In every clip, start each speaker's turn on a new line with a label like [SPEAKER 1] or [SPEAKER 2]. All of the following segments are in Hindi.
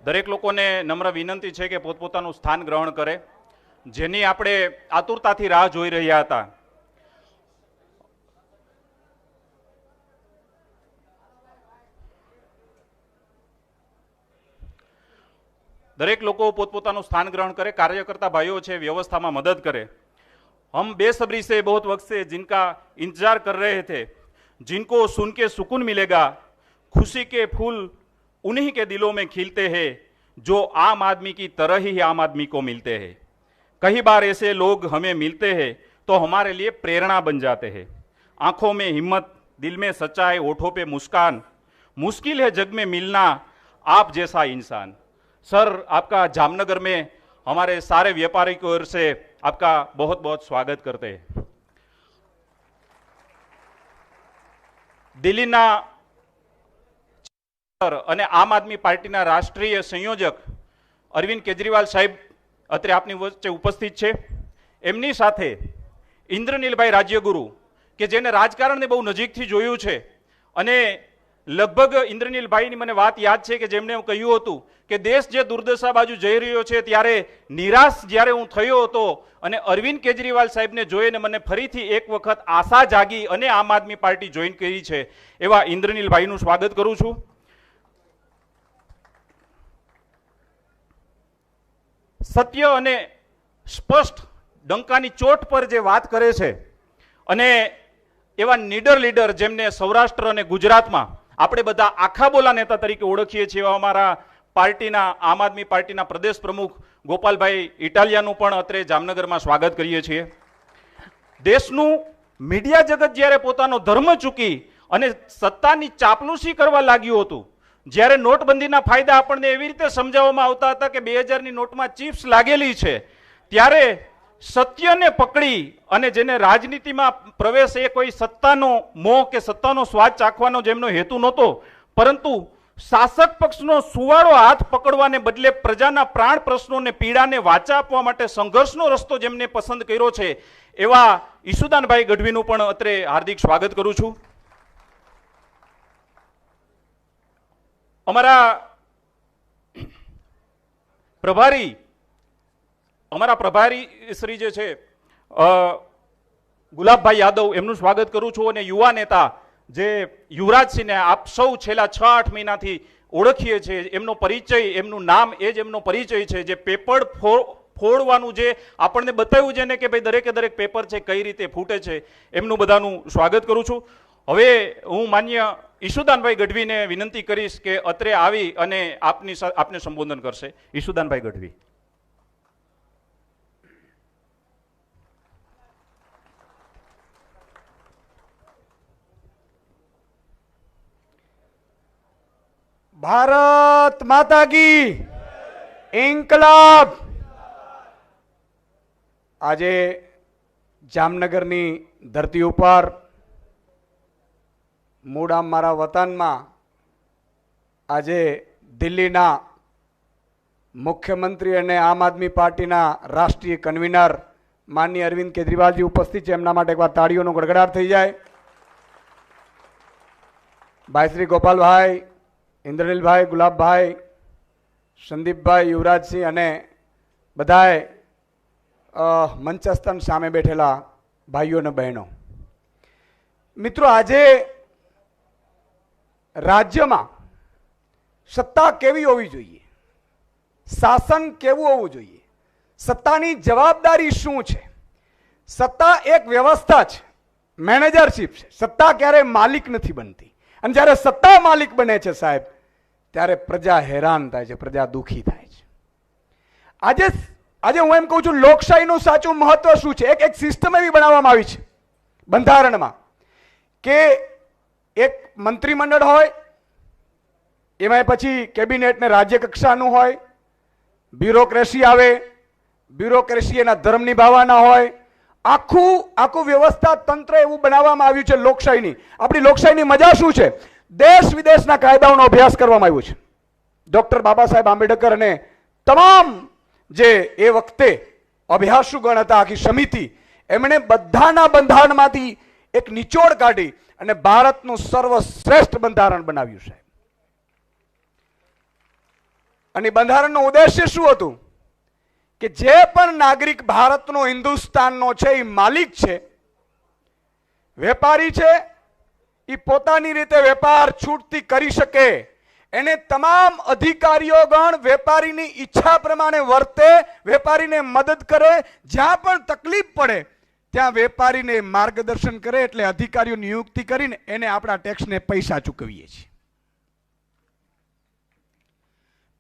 [SPEAKER 1] દરેક લોકોને નમ્ર વિનંતી છે કે પોતપોતાનું સ્થાન ગ્રહણ કરે, જેની આપણે આતુરતાથી રાહ જોઈ રહ્યા હતા. દરેક લોકો પોતપોતાનું સ્થાન ગ્રहण કરે, कार्यकर्ता भाइयों છે व्यवस्था में मदद करे. हम बेसब्री से बहुत वक्त से जिनका इंतजार कर रहे थे, जिनको सुन के सुकून मिलेगा, खुशी के फूल उन्हीं के दिलों में खिलते हैं जो आम आदमी की तरह ही आम आदमी को मिलते हैं. कई बार ऐसे लोग हमें मिलते हैं तो हमारे लिए प्रेरणा बन जाते हैं. आंखों में हिम्मत, दिल में सच्चाई, होठों पे मुस्कान. मुश्किल है जग में मिलना आप जैसा इंसान. सर, आपका जामनगर में हमारे सारे व्यापारी की ओर से आपका बहुत बहुत स्वागत करते हैं. દિલ્હીના અને આમ આદમી પાર્ટીના રાષ્ટ્રીય સંયોજક અરવિંદ કેજરીવાલ સાહેબ અત્રે આપની વચ્ચે ઉપસ્થિત છે. એમની સાથે ઇન્દ્રનીલભાઈ રાજ્યગુરુ કે જેને રાજકારણને બહુ નજીકથી જોયું છે અને લગભગ ઇન્દ્રનીલભાઈની મને વાત યાદ છે કે જેમણે કહ્યું હતું કે દેશ જે દુર્દશા બાજુ જઈ રહ્યો છે ત્યારે નિરાશ જ્યારે હું થયો હતો અને અરવિંદ કેજરીવાલ સાહેબને જોઈને મને ફરીથી એક વખત આશા જાગી અને આમ આદમી પાર્ટી જોઈન કરી છે. એવા ઇન્દ્રનીલભાઈનું સ્વાગત કરું છું. સત્ય અને સ્પષ્ટ ડંકાની ચોટ પર જે વાત કરે છે અને એવા નીડર લીડર જેમને સૌરાષ્ટ્ર અને ગુજરાતમાં આપણે બધા આખા બોલા નેતા તરીકે ઓળખીએ છીએ, અમારા પાર્ટીના આમ આદમી પાર્ટીના પ્રદેશ પ્રમુખ ગોપાલભાઈ ઇટાલિયાનું પણ અત્રે જામનગરમાં સ્વાગત કરીએ છીએ. દેશનું મીડિયા જગત જ્યારે પોતાનો ધર્મ ચૂકી અને સત્તાની ચાપલૂસી કરવા લાગ્યું હતું, જ્યારે નોટબંધીના ફાયદા આપણને એવી રીતે સમજાવવામાં આવતા હતા કે 2000ની નોટમાં ચિપ્સ લાગેલી છે, ત્યારે સત્યને પકડી અને જેને રાજનીતિમાં પ્રવેશ એ કોઈ સત્તાનો મોહ કે સત્તાનો સ્વાદ ચાખવાનો જેમનો હેતુ નહોતો, પરંતુ શાસક પક્ષનો સુવાળો હાથ પકડવાને બદલે પ્રજાના પ્રાણ પ્રશ્નોને પીડાને વાચા આપવા માટે સંઘર્ષનો રસ્તો જેમને પસંદ કર્યો છે, એવા ઈશુદાનભાઈ ગઢવીનું પણ અત્રે હાર્દિક સ્વાગત કરું છું. અમારા પ્રભારી શ્રી જે છે ગુલાબભાઈ યાદવ, એમનું સ્વાગત કરું છું. અને યુવા નેતા જે યુવરાજસિંહને આપ સૌ છેલ્લા 6-8 મહિનાથી ઓળખીએ છીએ, એમનો પરિચય, એમનું નામ એ જ એમનો પરિચય છે. જે પેપર ફોડવાનું જે આપણને બતાવ્યું છે ને કે ભાઈ દરેકે દરેક પેપર છે કઈ રીતે ફૂટે છે, એમનું બધાનું સ્વાગત કરું છું. હવે હું માન્ય ઈશુદાનભાઈ ગઢવીને વિનંતી કરીશ કે અત્રે આવી અને આપને સંબોધન કરશે. ઈશુદાનભાઈ ગઢવી.
[SPEAKER 2] भारत माता की इंकलाब. આજે જામનગરની ધરતી ઉપર મૂળ મારા વતનમાં આજે દિલ્હીના મુખ્યમંત્રી અને આમ આદમી પાર્ટીના રાષ્ટ્રીય કન્વીનર માનનીય અરવિંદ કેજરીવાલજી ઉપસ્થિત છે. એમના માટે એકવાર તાળીઓનો ગડગડાટ થઈ જાય. ભાઈ શ્રી ગોપાલભાઈ, ઇન્દ્રનીલભાઈ, ગુલાબભાઈ, સંદીપભાઈ, યુવરાજસિંહ અને બધાએ મંચસ્થન સામે બેઠેલા ભાઈઓ અને બહેનો, મિત્રો, આજે રાજ્યમાં સત્તા કેવી હોવી જોઈએ, શાસન કેવું હોવું જોઈએ, સત્તાની જવાબદારી શું છે. સત્તા એક વ્યવસ્થા છે, મેનેજરશીપ છે. સત્તા ક્યારેય માલિક નથી બનતી. અને જ્યારે સત્તા માલિક બને છે સાહેબ, ત્યારે પ્રજા હેરાન થાય છે, પ્રજા દુઃખી થાય છે. આજે હું એમ કહું છું, લોકશાહીનું સાચું મહત્વ શું છે. એક સિસ્ટમ એવી બનાવવામાં આવી છે બંધારણમાં કે એક મંત્રીમંડળ હોય, એમાં પછી કેબિનેટ ને રાજ્ય કક્ષાનું હોય, બ્યુરોક્રેસી આવે, બ્યુરોક્રેસી એના ધર્મ નિભાવવાના હોય. આખું વ્યવસ્થા તંત્ર એવું બનાવવામાં આવ્યું છે લોકશાહીની. આપણી લોકશાહીની મજા શું છે? દેશ વિદેશના કાયદાઓનો અભ્યાસ કરવામાં આવ્યો છે. ડોક્ટર બાબા સાહેબ આંબેડકર અને તમામ જે એ વખતે અભ્યાસુગણ હતા, આખી સમિતિ, એમણે બધાના બંધારણમાંથી એક નિચોડ કાઢી અને ભારતનું સર્વશ્રેષ્ઠ બંધારણ બનાવ્યું છે. અને બંધારણનો ઉદ્દેશ્ય શું હતું કે જે પણ નાગરિક ભારતનો હિન્દુસ્તાનનો છે એ માલિક છે, વેપારી છે, એ પોતાની રીતે વેપાર છૂટથી કરી શકે, એને તમામ અધિકારીઓ ગણ વેપારીની ઈચ્છા પ્રમાણે વર્તે, વેપારીને મદદ કરે, જ્યાં પણ તકલીફ પડે ત્યાં વેપારીને માર્ગદર્શન કરે. એટલે અધિકારીઓ નિયુક્તિ કરીને એને આપણા ટેક્સને પૈસા ચૂકવીએ છીએ.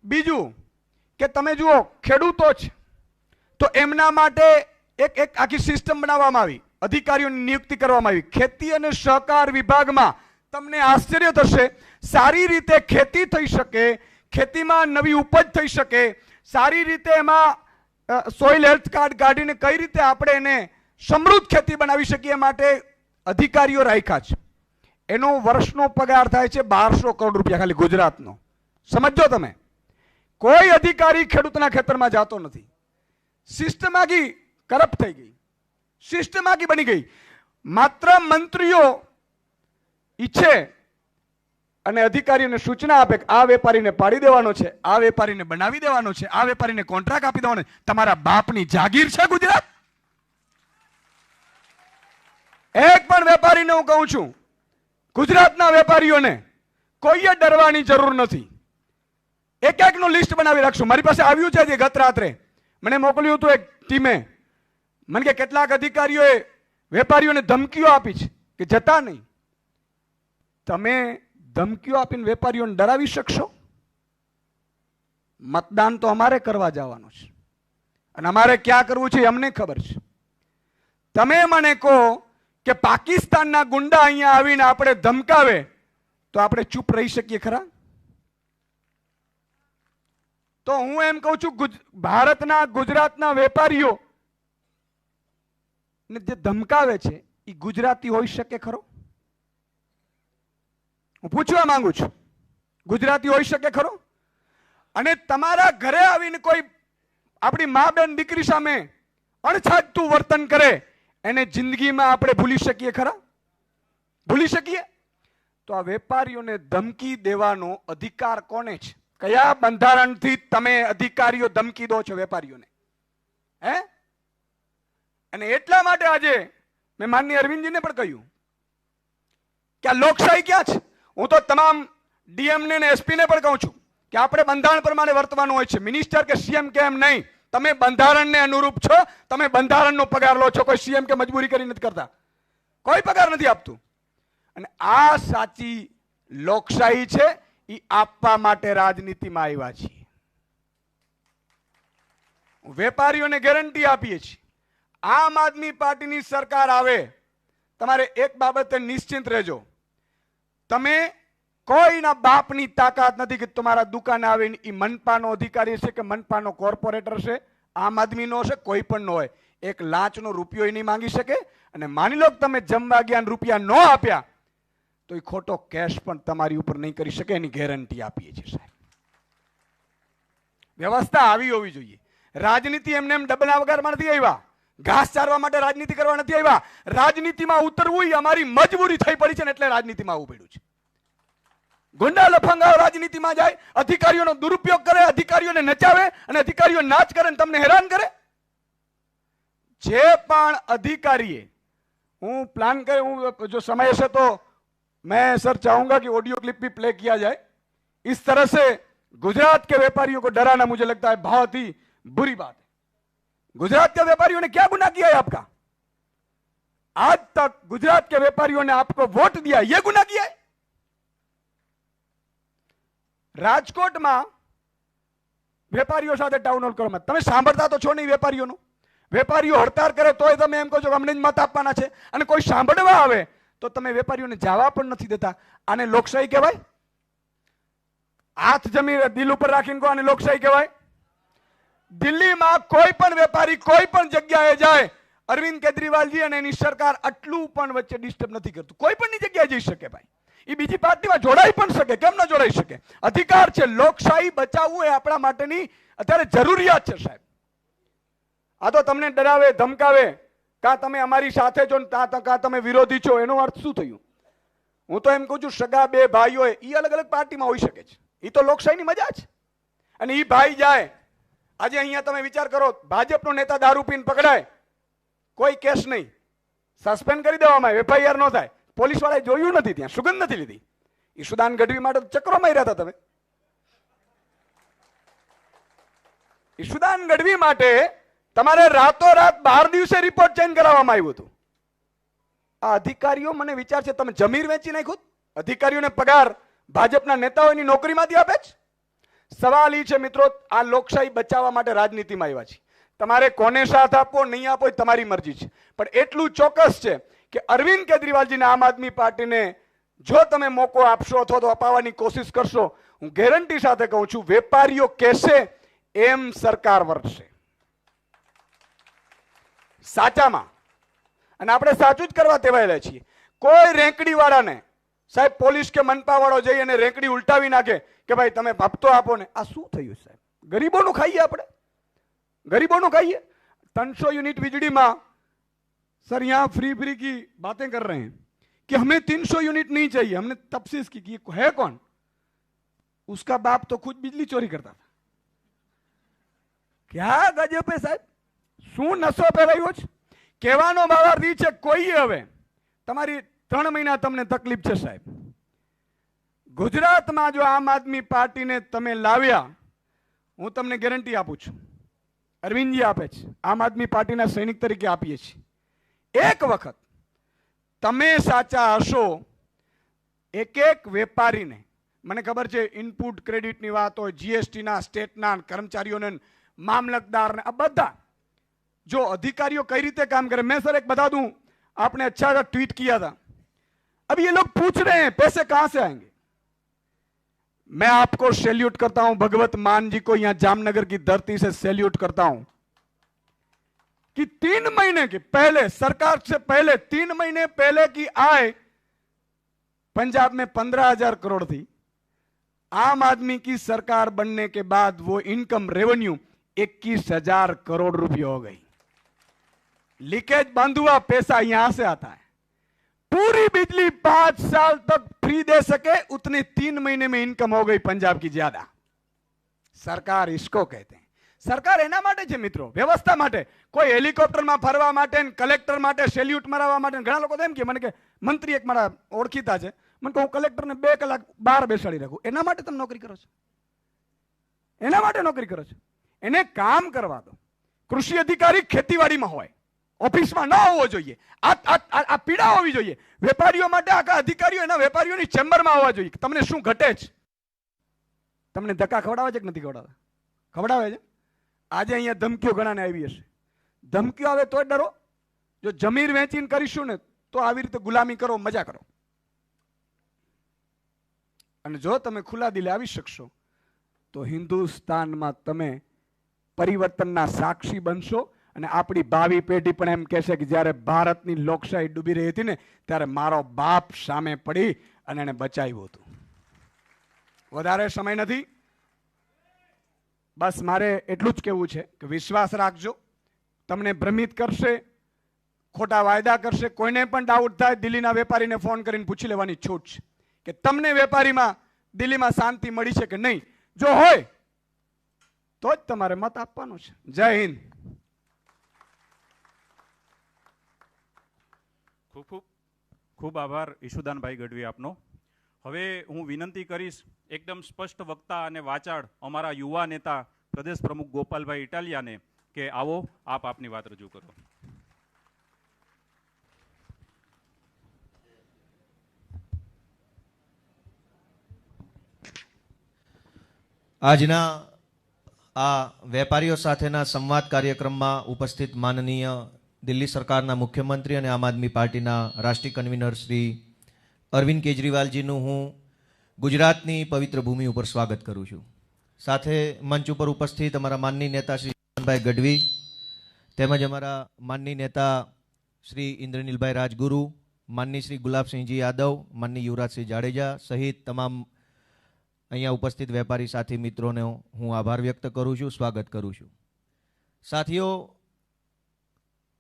[SPEAKER 2] બીજું કે તમે જુઓ, ખેડૂતો છે તો એમના માટે એક આખી સિસ્ટમ બનાવવામાં આવી, અધિકારીઓની નિયુક્તિ કરવામાં આવી. ખેતી અને સહકાર વિભાગમાં તમને આશ્ચર્ય થશે, સારી રીતે ખેતી થઈ શકે, ખેતીમાં નવી ઉપજ થઈ શકે, સારી રીતે એમાં સોઇલ હેલ્થ કાર્ડ કાઢીને કઈ રીતે આપણે એને સમૃદ્ધ ખેતી બનાવી શકીએ માટે અધિકારીઓ રાખ્યા છે. એનો વર્ષનો પગાર થાય છે 1200 કરોડ રૂપિયા ખાલી ગુજરાતનો. સમજો તમે, કોઈ અધિકારી ખેડૂતના ખેતરમાં જતો નથી. સિસ્ટમ આખી કરપ્ટ થઈ ગઈ, સિસ્ટમ આખી બની ગઈ. માત્ર મંત્રીઓ ઈચ્છે અને અધિકારીઓને સૂચના આપે કે આ વેપારીને પાડી દેવાનો છે, આ વેપારીને બનાવી દેવાનો છે, આ વેપારીને કોન્ટ્રાક્ટ આપી દેવાનો છે. તમારા બાપની જાગીર છે ગુજરાત? એક પણ વેપારીને હું કહું છું, ગુજરાતના વેપારીઓને કોઈએ ડરવાની જરૂર નથી. એક એકનું લિસ્ટ બનાવી રાખશું. મારી પાસે આવ્યું છે ગત રાત્રે, મને મોકલ્યું હતું એક ટીમે. મને કે કેટલાક અધિકારીઓએ વેપારીઓને ધમકીઓ આપી છે કે જતા નહીં. તમે ધમકીઓ આપીને વેપારીઓને ડરાવી શકશો? મતદાન તો અમારે કરવા જવાનું છે અને અમારે ક્યાં કરવું છે અમને ખબર છે. તમે મને કહો કે પાકિસ્તાનના ગુંડા અહીંયા આવીને આપણે ધમકાવે તો આપણે ચૂપ રહી શકીએ ખરા? તો હું એમ કહું છું, ભારતના ગુજરાતના વેપારીઓ ને જે ધમકાવે છે એ ગુજરાતી હોઈ શકે ખરો? હું પૂછવા માંગુ છું, ગુજરાતી હોઈ શકે ખરો? અને તમારા ઘરે આવીને કોઈ આપણી મા બેન દીકરી સામે અણછાજતું વર્તન કરે, એને જિંદગીમાં આપણે ભૂલી શકીએ ખરા? ભૂલી શકીએ? તો આ વેપારીઓને ધમકી દેવાનો અધિકાર કોને છે? કયા બંધારણથી તમે અધિકારીઓ ધમકી દો છો વેપારીઓને? હે? અને એટલા માટે આજે મેં માનનીય અરવિંદજીને પણ કહ્યું કે આ લોકશાહી ક્યાં છે. હું તો તમામ ડીએમને ને એસપીને પણ કહું છું કે આપણે બંધારણ પ્રમાણે વર્તવાનું હોય છે. મિનિસ્ટર કે સીએમ કે એમ નહીં, તમે બંધારણને અનુરૂપ છો, તમે બંધારણનો પગાર લો છો. કોઈ સીએમ કે મજબૂરી કરી નથી કરતા, કોઈ પગાર નથી આપતું. અને આ સાચી લોકશાહી છે, એ આપવા માટે રાજનીતિમાં આવ્યા છીએ. વેપારીઓને ગેરંટી આપીએ છીએ, આમ આદમી પાર્ટીની સરકાર આવે, તમારે એક બાબતે નિશ્ચિંત રહેજો, તમે કોઈના બાપની તાકાત નથી કે તમારા દુકાને આવીને એ મનપાનો અધિકારી છે કે મનપાનો કોર્પોરેટર છે, આમ આદમીનો છે, કોઈ પણ નો હોય, એક લાંચનો રૂપિયો નહીં માંગી શકે. અને માની લો કે તમે જમવા ગયા રૂપિયા ન આપ્યા તો એ ખોટો કેશ પણ તમારી ઉપર નહીં કરી શકે, એની ગેરંટી આપીએ છીએ સાહેબ. વ્યવસ્થા આવી હોવી જોઈએ. રાજનીતિ એમને એમ ડબલા વગારમાં નથી આવ્યા, ઘાસ ચારવા માટે રાજનીતિ કરવા નથી આવ્યા. રાજનીતિમાં ઉતરવું એ અમારી મજબૂરી થઈ પડી છે ને એટલે રાજનીતિમાં આવવું પડ્યું છે. ગુંડા લફંગાઓ રાજનીતિમાં જાય, અધિકારીઓનો દુરુપયોગ કરે, અધિકારીઓને નચાવે અને અધિકારીઓ નાચ કરે અને તમને હેરાન કરે. જે પણ અધિકારીએ હું प्लान करे, હું जो समय से तो मैं सर चाहूंगा कि ऑडियो क्लिप भी प्ले किया जाए. इस तरह से गुजरात के व्यापारियों को डराना मुझे लगता है बहुत ही बुरी बात है. गुजरात के व्यापारियों ने क्या गुनाह किया है आपका? आज तक गुजरात के व्यापारियों ने आपको वोट दिया, ये गुनाह किया है? રાજકોટમાં વેપારીઓ સાથે ટાઉન હોલ કરવામાં તમે સાંભળતા તો છો નહીં વેપારીઓનું. વેપારીઓ હડતાળ કરે તોય તમે એમ કહો છો કે અમને જ મત આપવાના છે, અને કોઈ સાંભળવા આવે તો તમે વેપારીઓને જવા પણ નથી દેતા. આને લોકશાહી કહેવાય? હાથ જમી દિલ ઉપર રાખીને કહો આને લોકશાહી કહેવાય? દિલ્હીમાં કોઈ પણ વેપારી કોઈ પણ જગ્યાએ જાય, અરવિંદ કેજરીવાલજી અને એની સરકાર આટલું પણ વચ્ચે ડિસ્ટર્બ નથી કરતું. કોઈ પણની જગ્યાએ જઈ શકે ભાઈ, એ બીજી પાર્ટીમાં જોડાઈ પણ શકે, કેમ ન જોડાઈ શકે? અધિકાર છે. લોકશાહી બચાવવું એ આપણા માટેની અત્યારે જરૂરિયાત છે સાહેબ. આ તો તમને ડરાવે ધમકાવે, કાં તમે અમારી સાથે છો કાં તમે વિરોધી છો, એનો અર્થ શું થયું? હું તો એમ કહું છું સગા બે ભાઈઓ એ અલગ અલગ પાર્ટીમાં હોઈ શકે છે, એ તો લોકશાહીની મજા છે. અને એ ભાઈ જાય, આજે અહીંયા તમે વિચાર કરો, ભાજપનો નેતા દારૂ પીને પકડાય, કોઈ કેસ નહીં, સસ્પેન્ડ કરી દેવામાં આવે, એફઆઈઆર ન થાય, પોલીસ વાળાએ જોયું નથી, ત્યાં સુગંધ નથી લીધી. ઈશુદાન ગઢવી માટે ચક્રો માર્યા હતા તમે. ઈશુદાન ગઢવી માટે તમારે રાતોરાત 12 દિવસે રિપોર્ટ ચેન્જ કરાવવામાં આવ્યું હતું. આ અધિકારીઓ, મને વિચાર છે તમે જમીર વેચી નાખ્યું, અધિકારીઓને પગાર ભાજપના નેતાઓની નોકરીમાંથી આપે છે. સવાલ એ છે મિત્રો, આ લોકશાહી બચાવવા માટે રાજનીતિમાં આવ્યા છે. તમારે કોને સાથ આપવો નહીં આપવો એ તમારી મરજી છે, પણ એટલું ચોક્કસ છે કે અરવિંદ કેજરીવાલજીને આમ આદમી પાર્ટીને જો તમે મોકો આપશો અથવા તો અપાવવાની કોશિશ કરશો, હું ગેરંટી સાથે કહું છું, વેપારીઓ કહેશે એમ સરકાર વર્તશે, સાચામાં. અને આપણે સાચું જ કરવા ટેવાયેલા છીએ. કોઈ રેંકડી વાળાને સાહેબ પોલીસ કે મનપા વાળો જઈ અને રેંકડી ઉલટાવી નાખે કે ભાઈ તમે હપ્તો આપો ને, આ શું થયું સાહેબ? ગરીબોનું ખાઈએ આપણે, ગરીબોનું ખાઈએ. 300 यूनिट बिजली में सर यहाँ फ्री फ्री की बातें कर रहे हैं कि हमें 300 यूनिट नहीं चाहिए. हमने तफसीस की कि है कौन, उसका बाप तो खुद बिजली चोरी करता था. क्या गजब है साहब, શું નશો પહેરાયો છે? કહેવાનો ભાવાર્થ એ છે, કોઈ હવે તમારી 3 મહિના તમને તકલીફ છે સાહેબ. ગુજરાતમાં જો આમ આદમી પાર્ટીને તમે લાવ્યા, હું તમને ગેરંટી આપું છું, અરવિંદજી આપે છે, આમ આદમી પાર્ટીના સૈનિક તરીકે આપીએ છીએ. એક વખત તમે સાચા હશો, એક વેપારીને, મને ખબર છે ઇનપુટ ક્રેડિટની વાત હોય, જીએસટીના, સ્ટેટના કર્મચારીઓને, મામલતદારને, આ બધા जो अधिकारियों कई रीते काम करे. मैं सर एक बता दूं, आपने अच्छा सा ट्वीट किया था, अब ये लोग पूछ रहे हैं पैसे कहां से आएंगे. मैं आपको सैल्यूट करता हूं, भगवत मान जी को यहां जामनगर की धरती से सैल्यूट करता हूं कि 3 महीने के पहले, सरकार से पहले 3 महीने पहले की आय पंजाब में 15,000 करोड़ थी. आम आदमी की सरकार बनने के बाद वो इनकम रेवेन्यू 21,000 करोड़ रुपये हो गई. लीकेज बंद हुआ, पैसा यहां से आता है. पूरी बिजली 5 साल तक फ्री दे सके उतने 3 महीने में इनकम हो गई पंजाब की ज्यादा. सरकार इसको कहते हैं. सरकार एना माटे छे મિત્રો, વ્યવસ્થા માટે. કોઈ હેલિકોપ્ટરમાં ફરવા માટે, કલેક્ટર માટે સેલ્યુટ મરાવવા માટે. ઘણા લોકો એમ કે મને કે મંત્રી એક મારા ઓળખીતા છે, મને કહું કલેક્ટરને 2 કલાક બહાર બેસાડી રાખું. એના માટે તમે નોકરી કરો છો? એના માટે નોકરી કરો છો? એને કામ કરવા દો. કૃષિ અધિકારી ખેતીવાડીમાં હોય, ઓફિસમાં ન હોવો જોઈએ. આ પીડા હોવી જોઈએ. વેપારીઓ માટે આખા અધિકારીઓ એના વેપારીઓની ચેમ્બરમાં આવવા જોઈએ. તમને શું ઘટે છે? તમને ધક્કા ખવડાવે છે કે નથી ખવડાવતા? ખવડાવે છે. આજે અહીંયા ધમકીઓ ઘણાને આવી હશે. ધમકીઓ આવે તોય ડરો. જો જમીર વેચીને કરીશું ને તો આવી રીતે ગુલામી કરો, મજા કરો. અને જો તમે ખુલ્લા દિલે આવી શકશો તો હિન્દુસ્તાનમાં તમે પરિવર્તનના સાક્ષી બનશો. અને આપણી ભાવિ પેઢી પણ એમ કહેશે કે જ્યારે ભારતની લોકશાહી ડૂબી રહી હતી ને ત્યારે મારો બાપ સામે પડી અને એને બચાવ્યું હતું. વધારે સમય નથી, બસ મારે એટલું જ કહેવું છે કે વિશ્વાસ રાખજો. તમને ભ્રમિત કરશે, ખોટા વાયદા કરશે. કોઈને પણ ડાઉટ થાય, દિલ્હીના વેપારીને ફોન કરીને પૂછી લેવાની છૂટ છે કે તમને વેપારીમાં દિલ્હીમાં શાંતિ મળી છે કે નહીં. જો હોય તો જ તમારે મત આપવાનો છે. જય હિન્દ.
[SPEAKER 1] ખૂબ આભાર ઈશુદાનભાઈ ગઢવી આપનો. હવે હું વિનંતી કરીશ એકદમ સ્પષ્ટ વક્તા અને વાચાળ અમારા યુવા નેતા પ્રદેશ પ્રમુખ ગોપાલભાઈ ઇટાલિયાને કે આવો આપ આપની વાત રજૂ કરો.
[SPEAKER 3] આજના આ વેપારીઓ સાથેના સંવાદ કાર્યક્રમમાં ઉપસ્થિત માનનીય દિલ્હી સરકારના મુખ્યમંત્રી અને આમ આદમી પાર્ટીના રાષ્ટ્રીય કન્વીનર શ્રી અરવિંદ કેજરીવાલજીનું હું ગુજરાતની પવિત્ર ભૂમિ ઉપર સ્વાગત કરું છું. સાથે મંચ ઉપર ઉપસ્થિત અમારા માનનીય નેતા શ્રી ઈશુદાનભાઈ ગઢવી તેમજ અમારા માનનીય નેતા શ્રી ઇન્દ્રનીલભાઈ રાજગુરુ, માનનીય શ્રી ગુલાબસિંહજી યાદવ, માનનીય યુવરાજસિંહ જાડેજા સહિત તમામ અહીંયા ઉપસ્થિત વેપારી સાથી મિત્રોને હું આભાર વ્યક્ત કરું છું, સ્વાગત કરું છું. સાથીઓ,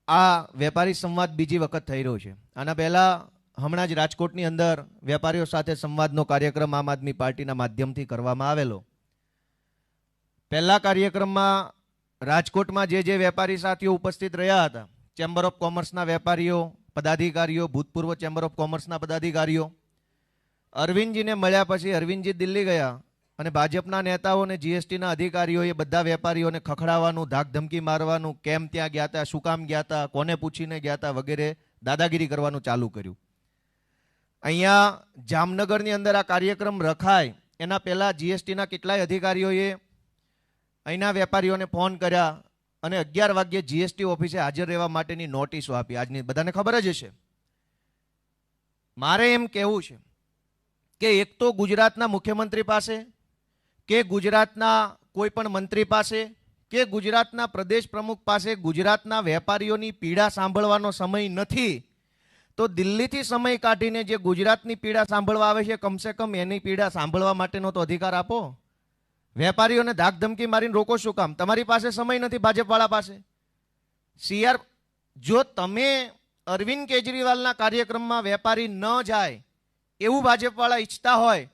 [SPEAKER 3] આ વેપારી સંવાદ બીજી વખત થઈ રહ્યો છે. આના પહેલાં હમણાં જ રાજકોટની અંદર વેપારીઓ સાથે સંવાદનો કાર્યક્રમ આમ આદમી પાર્ટીના માધ્યમથી કરવામાં આવેલો. પહેલા કાર્યક્રમમાં રાજકોટમાં જે વેપારી સાથીઓ ઉપસ્થિત રહ્યા હતા, ચેમ્બર ઓફ કોમર્સના વેપારીઓ, પદાધિકારીઓ, ભૂતપૂર્વ ચેમ્બર ઓફ કોમર્સના પદાધિકારીઓ, અરવિંદજીને મળ્યા પછી અરવિંદજી દિલ્હી ગયા અને ભાજપના નેતાઓ અને જીએસટીના અધિકારીઓએ બધા વેપારીઓને ખખડાવવાનું, ધાકધમકી મારવાનું, કેમ ત્યાં ગયા હતા, શું કામ ગયા હતા, કોને પૂછીને ગયા હતા વગેરે દાદાગીરી કરવાનું ચાલુ કર્યું. અહીંયા જામનગરની અંદર આ કાર્યક્રમ રખાય એના પહેલા જીએસટીના કેટલાય અધિકારીઓએ અહીંના વેપારીઓને ફોન કર્યા અને 11 વાગ્યે જીએસટી ઓફિસે હાજર રહેવા માટેની નોટિસો આપી. આજની બધાને ખબર જ હશે. મારે એમ કહેવું છે કે એક તો ગુજરાતના મુખ્યમંત્રી પાસે કે ગુજરાતના કોઈ પણ મંત્રી પાસે કે ગુજરાતના પ્રદેશ પ્રમુખ પાસે ગુજરાતના વેપારીઓની પીડા સાંભળવાનો સમય નથી, તો દિલ્હીથી સમય કાઢીને જે ગુજરાતની પીડા સાંભળવા આવે છે કમસે કમ એની પીડા સાંભળવા માટેનો તો અધિકાર આપો. વેપારીઓને ધાકધમકી મારીને રોકો શું કામ? તમારી પાસે સમય નથી ભાજપવાળા પાસે. જો તમે અરવિંદ કેજરીવાલના કાર્યક્રમમાં વેપારી ન જાય એવું ભાજપવાળા ઈચ્છતા હોય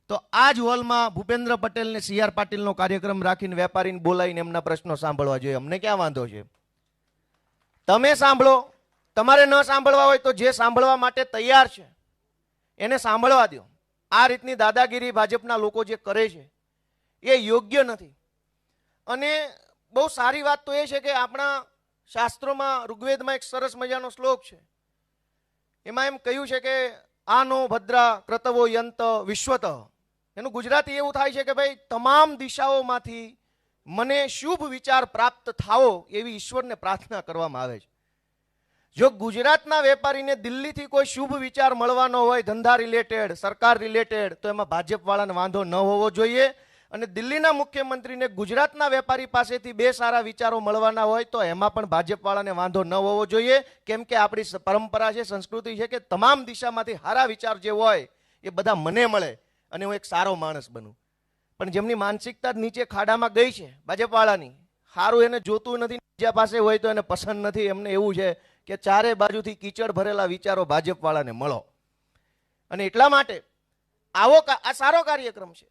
[SPEAKER 3] તો આ જ હોલમાં ભૂપેન્દ્ર પટેલ ને CR પાટીલનો કાર્યક્રમ રાખીને વેપારીને બોલાવીને એમના પ્રશ્નો સાંભળવા જોઈએ. અમને ક્યાં વાંધો છે? તમે સાંભળો. તમારે ન સાંભળવા હોય તો જે સાંભળવા માટે તૈયાર છે એને સાંભળવા દો. આ રીતની દાદાગીરી ભાજપના લોકો જે કરે છે એ યોગ્ય નથી. અને બહુ સારી વાત તો એ છે કે આપણા શાસ્ત્રોમાં ઋગ્વેદમાં એક સરસ મજાનો શ્લોક છે. એમાં એમ કહ્યું છે કે આનો ભદ્રા ક્રતવો યંત વિશ્વત. એનું ગુજરાતી એવું થાય છે કે ભાઈ તમામ દિશાઓમાંથી મને શુભ વિચાર પ્રાપ્ત થાવો એવી ઈશ્વરને પ્રાર્થના કરવામાં આવે છે. જો ગુજરાતના વેપારીને દિલ્હીથી કોઈ શુભ વિચાર મળવાનો હોય ધંધા રિલેટેડ, સરકાર રિલેટેડ, તો એમાં ભાજપવાળાને વાંધો ન હોવો જોઈએ. અને દિલ્હીના મુખ્યમંત્રીને ગુજરાતના વેપારી પાસેથી બે સારા વિચારો મળવાના હોય તો એમાં પણ ભાજપવાળાને વાંધો ન હોવો જોઈએ. કેમ કે આપણી પરંપરા છે, સંસ્કૃતિ છે કે તમામ દિશામાંથી સારા વિચાર જે હોય એ બધા મને મળે અને હું એક સારો માણસ બનું. પણ જેમની માનસિકતા નીચે ખાડામાં ગઈ છે ભાજપવાળાની, સારું એને જોતું નથી, બીજા પાસે હોય તો એને પસંદ નથી. એમને એવું છે કે ચારે બાજુથી કીચડ ભરેલા વિચારો ભાજપવાળાને મળો. અને એટલા માટે આ સારો કાર્યક્રમ છે.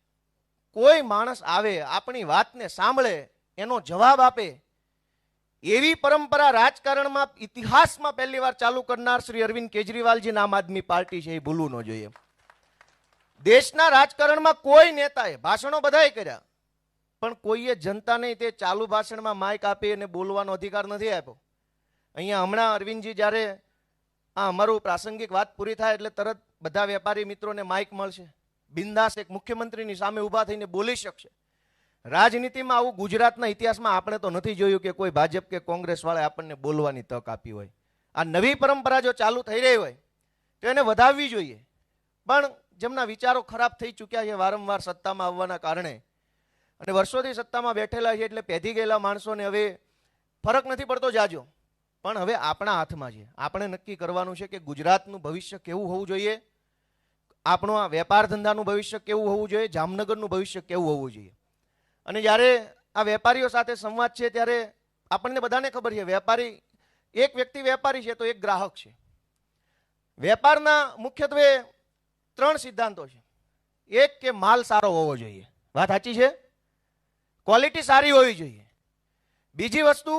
[SPEAKER 3] કોઈ માણસ આવે, આપણી વાતને સાંભળે, એનો જવાબ આપે, એવી પરંપરા રાજકારણમાં ઇતિહાસમાં પહેલી વાર ચાલુ કરનાર શ્રી અરવિંદ કેજરીવાલજી આમ આદમી પાર્ટી છે, એ ભૂલવું ન જોઈએ. દેશના રાજકારણમાં કોઈ નેતાએ ભાષણો બધાએ કર્યા, પણ કોઈએ જનતાને તે ચાલુ ભાષણમાં માઇક આપી અને બોલવાનો અધિકાર નથી આપ્યો. અહીંયા હમણાં અરવિંદજી જ્યારે આ અમારું પ્રાસંગિક વાત પૂરી થાય એટલે તરત બધા વેપારી મિત્રોને માઇક મળશે. બિંદાસ એક મુખ્યમંત્રીની સામે ઊભા થઈને બોલી શકશે. રાજનીતિમાં આવું ગુજરાતના ઇતિહાસમાં આપણે તો નથી જોયું કે કોઈ ભાજપ કે કોંગ્રેસ વાળાએ આપણને બોલવાની તક આપી હોય. આ નવી પરંપરા જો ચાલુ થઈ રહી હોય તો એને વધાવવી જોઈએ. પણ જેમના વિચારો ખરાબ થઈ ચૂક્યા છે વારંવાર સત્તામાં આવવાના કારણે, અને વર્ષોથી સત્તામાં બેઠેલા છે એટલે પેધી ગયેલા માણસોને હવે ફરક નથી પડતો જાજો. પણ હવે આપણા હાથમાં છે. આપણે નક્કી કરવાનું છે કે ગુજરાતનું ભવિષ્ય કેવું હોવું જોઈએ, આપણું આ વેપાર ધંધાનું ભવિષ્ય કેવું હોવું જોઈએ, જામનગરનું ભવિષ્ય કેવું હોવું જોઈએ. અને જ્યારે આ વેપારીઓ સાથે સંવાદ છે ત્યારે આપણને બધાને ખબર છે વેપારી, એક વ્યક્તિ વેપારી છે તો એક ગ્રાહક છે. વેપારના મુખ્યત્વે 3 સિદ્ધાંતો છે. એક કે માલ સારો હોવો જોઈએ, વાત સાચી છે, ક્વોલિટી સારી હોવી જોઈએ. બીજી વસ્તુ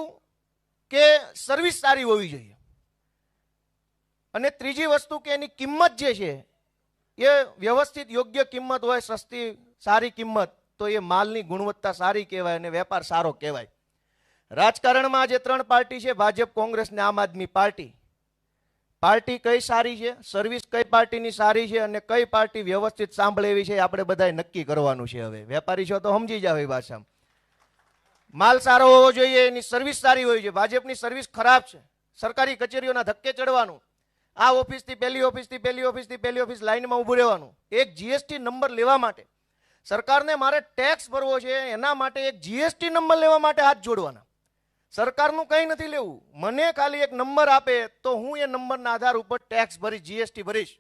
[SPEAKER 3] કે સર્વિસ સારી હોવી જોઈએ. અને ત્રીજી વસ્તુ કે એની કિંમત જે છે એ વ્યવસ્થિત યોગ્ય કિંમત હોય, સસ્તી સારી કિંમત, તો એ માલની ગુણવત્તા સારી કહેવાય અને વેપાર સારો કહેવાય. રાજકારણમાં જે 3 પાર્ટી છે, ભાજપ, કોંગ્રેસ ને આમ આદમી પાર્ટી, પાર્ટી કઈ સારી છે, સર્વિસ કઈ પાર્ટીની સારી છે અને કઈ પાર્ટી વ્યવસ્થિત સાંભળે એવી છે, આપણે બધાએ નક્કી કરવાનું છે. હવે વેપારી છો તો સમજી જાવ એ ભાષામાં. માલ સારો હોવો જોઈએ, એની સર્વિસ સારી હોવી જોઈએ. ભાજપની સર્વિસ ખરાબ છે, સરકારી કચેરીઓના ધક્કે ચડવાનું, આ ઓફિસથી પેલી ઓફિસથી પેલી ઓફિસથી પેલી ઓફિસ લાઈનમાં ઊભું રહેવાનું. એક જીએસટી નંબર લેવા માટે સરકારને મારે ટેક્સ ભરવો છે, એના માટે એક જીએસટી નંબર લેવા માટે હાથ જોડવાના. સરકારનું કંઈ નથી લેવું, મને ખાલી એક નંબર આપે તો હું એ નંબરના આધાર ઉપર ટેક્સ ભરીશ, જીએસટી ભરીશ.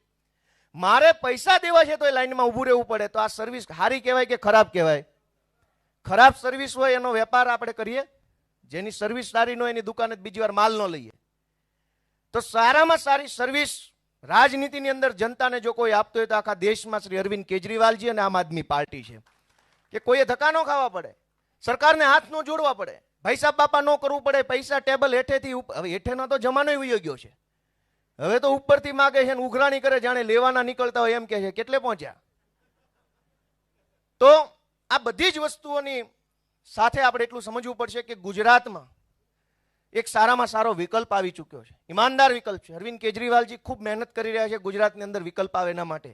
[SPEAKER 3] મારે પૈસા દેવા છે તો એ લાઈનમાં ઊભું રહેવું પડે. તો આ સર્વિસ સારી કહેવાય કે ખરાબ કહેવાય? ખરાબ સર્વિસ હોય એનો વેપાર આપણે કરીએ? જેની સર્વિસ સારી ન હોય એની દુકાને બીજી વાર માલ ન લઈએ. તો સારામાં સારી સર્વિસ રાજનીતિની અંદર જનતાને જો કોઈ આપતો હોય તો આખા દેશમાં શ્રી અરવિંદ કેજરીવાલજી અને આમ આદમી પાર્ટી છે. કે કોઈએ ધક્કા ન ખાવા પડે, સરકારને હાથ ન જોડવા પડે, ભાઈ સાહેબ બાપા ન કરવું પડે, પૈસા ટેબલ હેઠેથી હવે હેઠેનો તો જમાનો વયો ગયો છે, હવે તો ઉપરથી માગે છે ને ઉઘરાણી કરે, જાણે લેવાના નીકળતા હોય એમ કે છે કેટલે પહોંચ્યા. તો આ બધી જ વસ્તુઓની સાથે આપણે એટલું સમજવું પડશે કે ગુજરાતમાં એક સારામાં સારો વિકલ્પ આવી ચૂક્યો છે, ઈમાનદાર વિકલ્પ છે. અરવિંદ કેજરીવાલજી ખૂબ મહેનત કરી રહ્યા છે ગુજરાતની અંદર વિકલ્પ આવે એના માટે.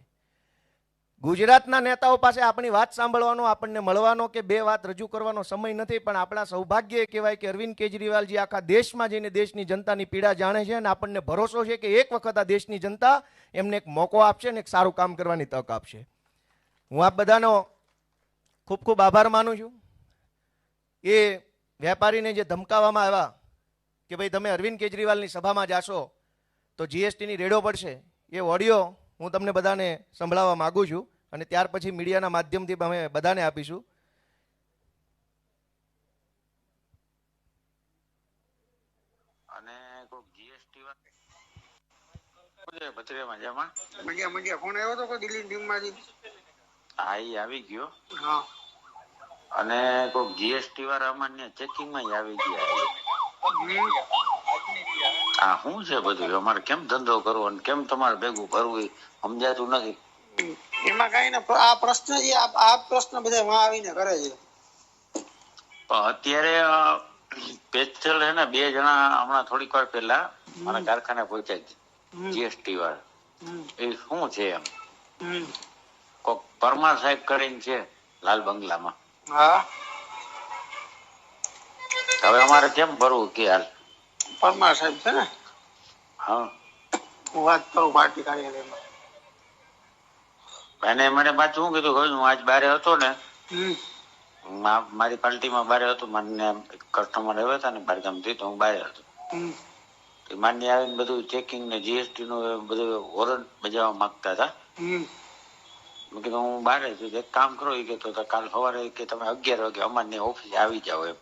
[SPEAKER 3] ગુજરાતના નેતાઓ પાસે આપણી વાત સાંભળવાનો, આપણને મળવાનો કે બે વાત રજૂ કરવાનો સમય નથી, પણ આપણા સૌભાગ્ય એ કહેવાય કે અરવિંદ કેજરીવાલજી આખા દેશમાં જઈને દેશની જનતાની પીડા જાણે છે અને આપણને ભરોસો છે કે એક વખત આ દેશની જનતા એમને એક મોકો આપશે ને એક સારું કામ કરવાની તક આપશે. હું આપ બધાનો ખૂબ ખૂબ આભાર માનું છું. એ વેપારીને જે ધમકાવવામાં આવ્યા કે ભાઈ તમે અરવિંદ કેજરીવાલની સભામાં જાશો તો જીએસટીની રેડો પડશે, એ ઓડિયો હું તમને બધાને સંભળાવવા માગું છું અને ત્યાર પછી મીડિયાના માધ્યમથી અમે બધાને આપીશું.
[SPEAKER 4] અને કોઈ જીએસટી ભત્રીયામાં જમા
[SPEAKER 5] મંડિયા ફોન આવ્યો તો કોઈ દિલ્હી ટીમમાંથી?
[SPEAKER 4] હા, એ આવી ગયો.
[SPEAKER 5] હા.
[SPEAKER 4] અને કોઈ જીએસટી વાળા અમારે ચેકિંગમાં આવી ગયા. આ શું છે બધું? અમારે કેમ ધંધો કરવો અને કેમ તમારે ભેગું કરવું એ સમજાતું નથી.
[SPEAKER 5] એમાં કઈ ને આ પ્રશ્ન જે આ પ્રશ્ન બધા માં આવીને કરે છે.
[SPEAKER 4] પણ અત્યારે સ્પેશિયલ હે ને 2 જણા હમણાં થોડીક વાર પહેલા મારા કારખાને પહોંચ્યા જીએસટી વાળા. એ શું છે એમ? કોક પરમાર સાહેબ કરીને છે લાલ બંગલામાં.
[SPEAKER 5] હા.
[SPEAKER 4] હવે અમારે કેમ ભરવું કે હાલ?
[SPEAKER 5] પરમાર સાહેબ છે ને?
[SPEAKER 4] હા,
[SPEAKER 5] હું વાત કરું પાર્ટી કાર્યાલયમાં.
[SPEAKER 4] એને મને પાછું શું કીધું ખબર? હું આજ બારે હતો ને, મારી પાર્ટીમાં બારે હતો, મને કસ્ટમર આવ્યા હતા ને બારગામથી, તો હું બારે હતો. માન્ય આવીને બધું ચેકિંગ ને જીએસટી નું બધું વોરંટ બજાવવા માંગતા હતા. મેં કીધું હું બારે છું, એક કામ કરો એ કહેતો હતો કાલ સવારે કે તમે 11 વાગે અમારી ઓફિસે આવી જાઓ એમ.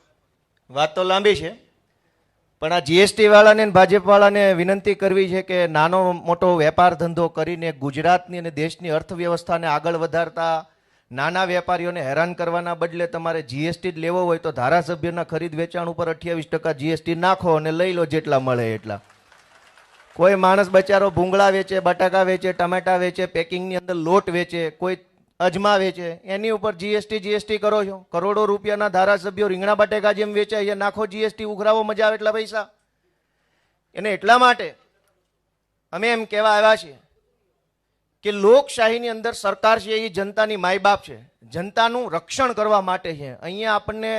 [SPEAKER 3] વાત તો લાંબી છે, પણ આ જીએસટી વાળાને ભાજપ વાળાને વિનંતી કરવી છે કે નાનો મોટો વેપાર ધંધો કરીને ગુજરાતની અને દેશની અર્થવ્યવસ્થાને આગળ વધારતા નાના વેપારીઓને હેરાન કરવાના બદલે તમારે જીએસટી જ લેવો હોય તો ધારાસભ્યના ખરીદ વેચાણ ઉપર 28% જીએસટી નાખો અને લઈ લો જેટલા મળે એટલા. કોઈ માણસ બચારો ભૂંગળા વેચે, બટાકા વેચે, ટમેટા વેચે, પેકિંગની અંદર લોટ વેચે, કોઈ અજમા વેચે, એની ઉપર જીએસટી કરો છો. કરોડો રૂપિયાના ધારાસભ્યો રીંગણા બટેકા જેમ વેચાય છે, નાખો જીએસટી, ઉઘરાવો, મજા આવે એટલા પૈસા. એને એટલા માટે અમે એમ કહેવા આવ્યા છીએ કે લોકશાહીની અંદર સરકાર છે એ જનતાની માય બાપ છે, જનતાનું રક્ષણ કરવા માટે છે. અહીંયા આપણને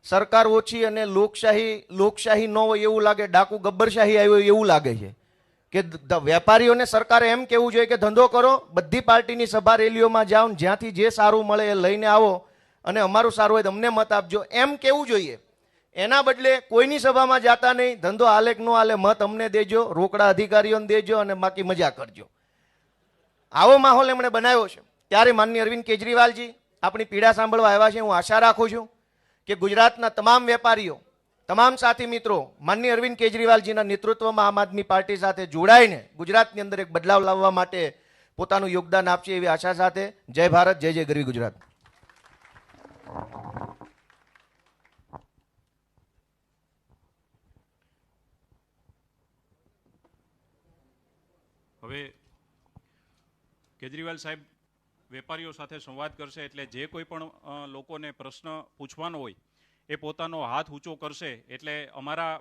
[SPEAKER 3] સરકાર ઓછી અને લોકશાહી ન હોય એવું લાગે, ડાકુ ગબ્બરશાહી આવ્યો એવું લાગે છે કે વેપારીઓને સરકારે એમ કહેવું જોઈએ કે ધંધો કરો, બધી પાર્ટીની સભા રેલીઓમાં જાઓ, જ્યાંથી જે સારું મળે એ લઈને આવો અને અમારું સારું હોય તો અમને મત આપજો, એમ કહેવું જોઈએ. એના બદલે કોઈની સભામાં જાતા નહીં, ધંધો હાલે કે ન હાલે મત અમને દેજો, રોકડા અધિકારીઓને દેજો અને બાકી મજા કરજો. આવો માહોલ એમણે બનાવ્યો છે. ત્યારે માનનીય અરવિંદ કેજરીવાલજી આપણી પીડા સાંભળવા આવ્યા છે. હું આશા રાખું છું કે ગુજરાતના તમામ વેપારીઓ, તમામ સાથી મિત્રો માનનીય અરવિંદ કેજરીવાલજીના નેતૃત્વમાં આમ આદમી પાર્ટી સાથે જોડાઈને ગુજરાતની અંદર એક બદલાવ લાવવા માટે પોતાનું યોગદાન આપશે એવી આશા સાથે જય ભારત, જય જય ગરવી ગુજરાત.
[SPEAKER 1] હવે કેજરીવાલ સાહેબ વેપારીઓ સાથે સંવાદ કરશે, એટલે જે કોઈ પણ લોકોને પ્રશ્ન પૂછવાનો હોય એ પોતાનો હાથ ઊંચો કરશે એટલે અમારા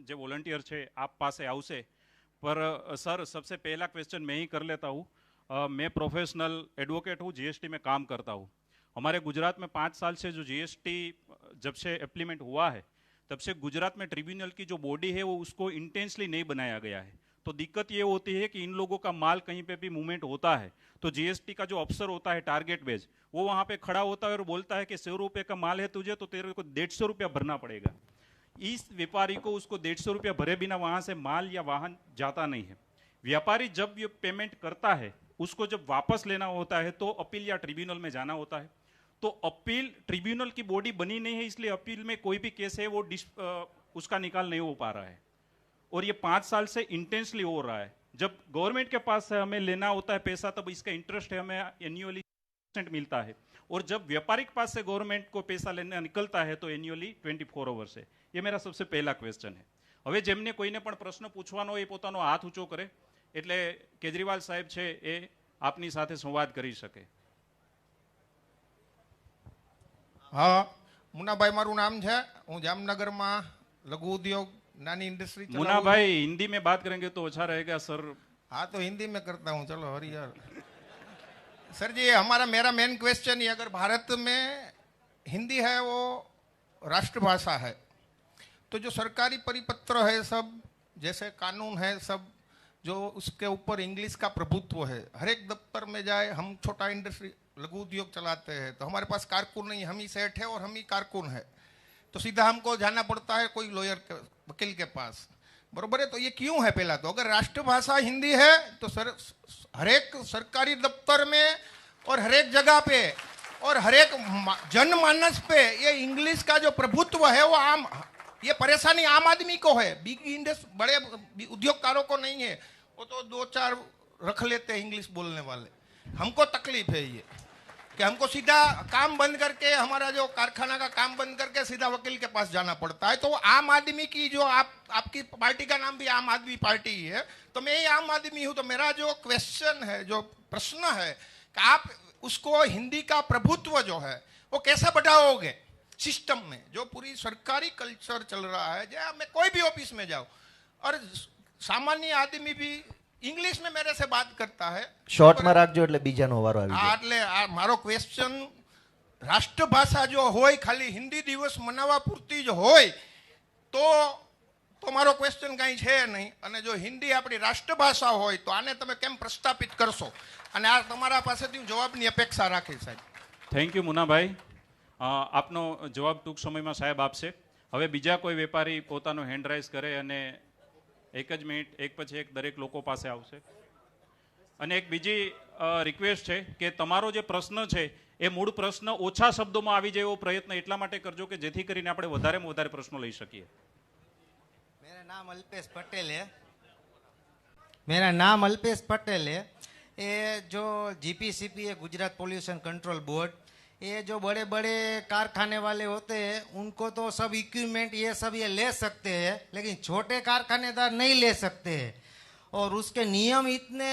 [SPEAKER 1] જે वॉलंटियर છે આપ પાસે આવશે. पर सर सबसे पहला क्वेश्चन मैं ही कर लेता हूँ. मैं प्रोफेशनल एडवोकेट हूँ, जीएसटी में काम करता हूँ. हमारे गुजरात में 5 साल से जो जीएसटी जब से इम्प्लीमेंट हुआ है तब से गुजरात में ट्रिब्यूनल की जो बॉडी है वो उसको इंटेंसली नहीं बनाया गया है. तो दिक्कत ये होती है कि इन लोगों का माल कहीं पे भी मूवमेंट होता है तो जीएसटी का जो अफसर होता है टारगेट बेस, वो वहाँ पे खड़ा होता है और बोलता है कि 100 रुपये का माल है तुझे तो तेरे को 150 रुपया भरना पड़ेगा. इस व्यापारी को उसको 150 रुपया भरे बिना वहाँ से माल या वाहन जाता नहीं है. व्यापारी जब ये पेमेंट करता है उसको जब वापस लेना होता है तो अपील या ट्रिब्यूनल में जाना होता है. तो अपील ट्रिब्यूनल की बॉडी बनी नहीं है, इसलिए अपील में कोई भी केस है वो उसका निकाल नहीं हो पा रहा है. और ये 5 साल से इंटेंसली हो रहा है. जब गवर्नमेंट के पास से हमें लेना होता है पैसा तब इसका इंटरेस्ट है हमें एनुअली मिलता है और जब व्यापारिक पास से गवर्नमेंट को पैसा लेने निकलता है तो एन्युअली 24 आवर्स है। ये मेरा सबसे पहला क्वेश्चन है। હવે જેમને કોઈને પણ પ્રશ્ન પૂછવાનો હોય એ પોતાનો હાથ ઊંચો કરે એટલે કેજરીવાલ સાહેબ છે એ આપની સાથે સંવાદ કરી શકે।
[SPEAKER 6] હા, મુનાભાઈ મારું નામ છે। હું જામનગરમાં લઘુ ઉદ્યોગ નાની ઇન્ડસ્ટ્રી ચલાવું છું।
[SPEAKER 1] मुन्नाभाई हिंदी में बात करेंगे तो अच्छा रहेगा सर।
[SPEAKER 6] हाँ तो हिंदी में करता हूँ, चलो हरिहर। सर जी मेरा मेन क्वेश्चन ये, अगर भारत में हिंदी है वो राष्ट्रभाषा है, तो जो सरकारी परिपत्र है सब, जैसे कानून है सब, जो उसके ऊपर इंग्लिश का प्रभुत्व है, हर एक दफ्तर में जाए, हम छोटा इंडस्ट्री लघु उद्योग चलाते हैं तो हमारे पास कारकुन नहीं, हम ही सेठ है और हम ही कारकुन है, तो सीधा हमको जाना पड़ता है कोई लॉयर के वकील के पास, बरोबर है। तो ये क्यों है? पहला तो अगर राष्ट्रभाषा हिंदी है तो हर एक सरकारी दफ्तर में और हर एक जगह पे और हर एक जनमानस पे ये इंग्लिश का जो प्रभुत्व है वो ये परेशानी आम आदमी को है, बिग इंडस्ट्री बड़े उद्योगकारों को नहीं है। वो तो 2-4 रख लेते हैं इंग्लिश बोलने वाले। हमको तकलीफ है ये कि हमको सीधा काम बंद करके, हमारा जो कारखाना का काम बंद करके सीधा वकील के पास जाना पड़ता है। तो आम आदमी की जो आपकी पार्टी का नाम भी आम आदमी पार्टी ही है, तो मैं ही आम आदमी हूं। तो मेरा जो क्वेश्चन है, जो प्रश्न है कि आप उसको हिंदी का प्रभुत्व जो है वो कैसे बढ़ाओगे सिस्टम में, जो पूरी सरकारी कल्चर चल रहा है। जहाँ मैं कोई भी ऑफिस में जाऊं और सामान्य आदमी भी इंग्लिश में मेरे से बात करता है।
[SPEAKER 3] શોર્ટ માં રાખજો એટલે બીજાનો વારો આવી જાય।
[SPEAKER 6] એટલે મારો ક્વેશ્ચન, રાષ્ટ્રભાષા જો હોય, ખાલી હિન્દી દિવસ મનાવવા પૂરતી જ હોય તો મારો ક્વેશ્ચન કાંઈ છે નહીં। અને જો હિન્દી આપણી રાષ્ટ્રભાષા હોય તો આને તમે કેમ પ્રસ્થાપિત કરશો? અને આ તમારા પાસેથી હું જવાબની અપેક્ષા રાખીશ સાહેબ।
[SPEAKER 1] Thank you Munnabhai. આપનો જવાબ ટૂંક સમયમાં સાહેબ આપશે। હવે બીજા કોઈ વેપારી પોતાનો હેન્ડ રાઇઝ કરે અને એક જ મિનિટ એક પછી એક દરેક લોકો પાસે આવશે। અને એક બીજી રિક્વેસ્ટ છે કે તમારો જે પ્રશ્ન છે એ મૂળ પ્રશ્ન ઓછા શબ્દોમાં આવી જાય એવો પ્રયત્ન એટલા માટે કરજો કે જેથી કરીને આપણે વધારેમાં વધારે પ્રશ્નો લઈ શકીએ।
[SPEAKER 7] मेरा नाम अल्पेश पटेल है। मेरा नाम अल्पेश पटेल है। ये जो जीपीसीपी है, गुजरात पोल्यूशन कंट्रोल बोर्ड, ये जो बड़े बड़े कारखाने वाले होते हैं उनको तो सब इक्विपमेंट ये सब ये ले सकते हैं, लेकिन छोटे कारखानेदार नहीं ले सकते हैं। और उसके नियम इतने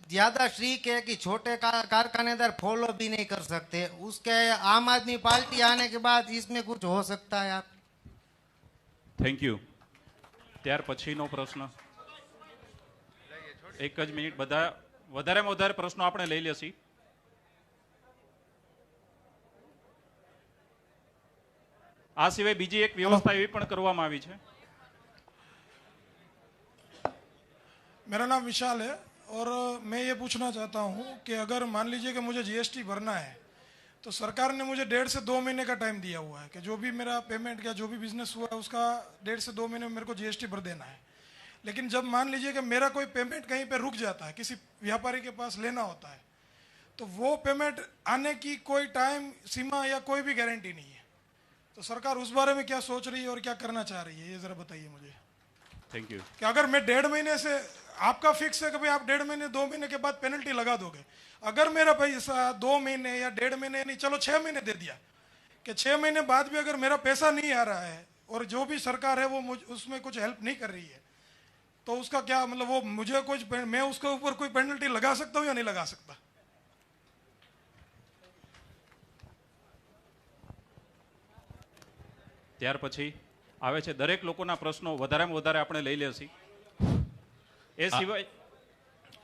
[SPEAKER 7] ज़्यादा स्ट्रिक्ट है कि छोटे कारखानेदार फॉलो भी नहीं कर सकते। उसके आम आदमी पार्टी आने के बाद इसमें कुछ हो सकता है आप?
[SPEAKER 1] Thank you. ત્યાર પછીનો પ્રશ્ન એક જ મિનિટ, બધા વધારેમાં વધારે પ્રશ્નો આપણે લઈ લેશી। આ સિવાય બીજી એક વ્યવસ્થા એવી પણ કરવામાં આવી છે।
[SPEAKER 8] मेरा नाम विशाल है और मैं ये पूछना चाहता हूँ कि अगर मान लीजिए कि मुझे जीएसटी भरना है तो सरकार ने मुझे 1.5 से 2 महीने का टाइम दिया हुआ है कि जो भी मेरा पेमेंट या जो भी बिजनेस हुआ है उसका 1.5 से 2 महीने में मेरे को जीएसटी भर देना है। लेकिन जब मान लीजिए कि मेरा कोई पेमेंट कहीं पे रुक जाता है, किसी व्यापारी के पास लेना होता है, तो वो पेमेंट आने की कोई टाइम सीमा या कोई भी गारंटी नहीं है। तो सरकार उस बारे में क्या सोच रही है और क्या करना चाह रही है, ये जरा बताइए मुझे।
[SPEAKER 1] Thank you.
[SPEAKER 8] कि अगर मैं 1.5 महीने से, आपका फिक्स है कि भाई आप 1.5 महीने 2 महीने के बाद पेनल्टी लगा दोगे, अगर मेरा पैसा 2 महीने या 1.5 महीने नहीं, चलो 6 महीने दे दिया कि 6 महीने बाद भी अगर मेरा पैसा नहीं आ रहा है और जो भी सरकार है वो उसमें कुछ हेल्प नहीं कर रही है, तो उसका क्या मतलब, वो मुझे कुछ, मैं उसके ऊपर कोई पेनल्टी लगा सकता हूँ या नहीं लगा सकता?
[SPEAKER 1] ત્યાર પછી આવે છે દરેક લોકોના પ્રશ્નો વધારેમાં વધારે આપણે લઈ લેશી। એ સિવાય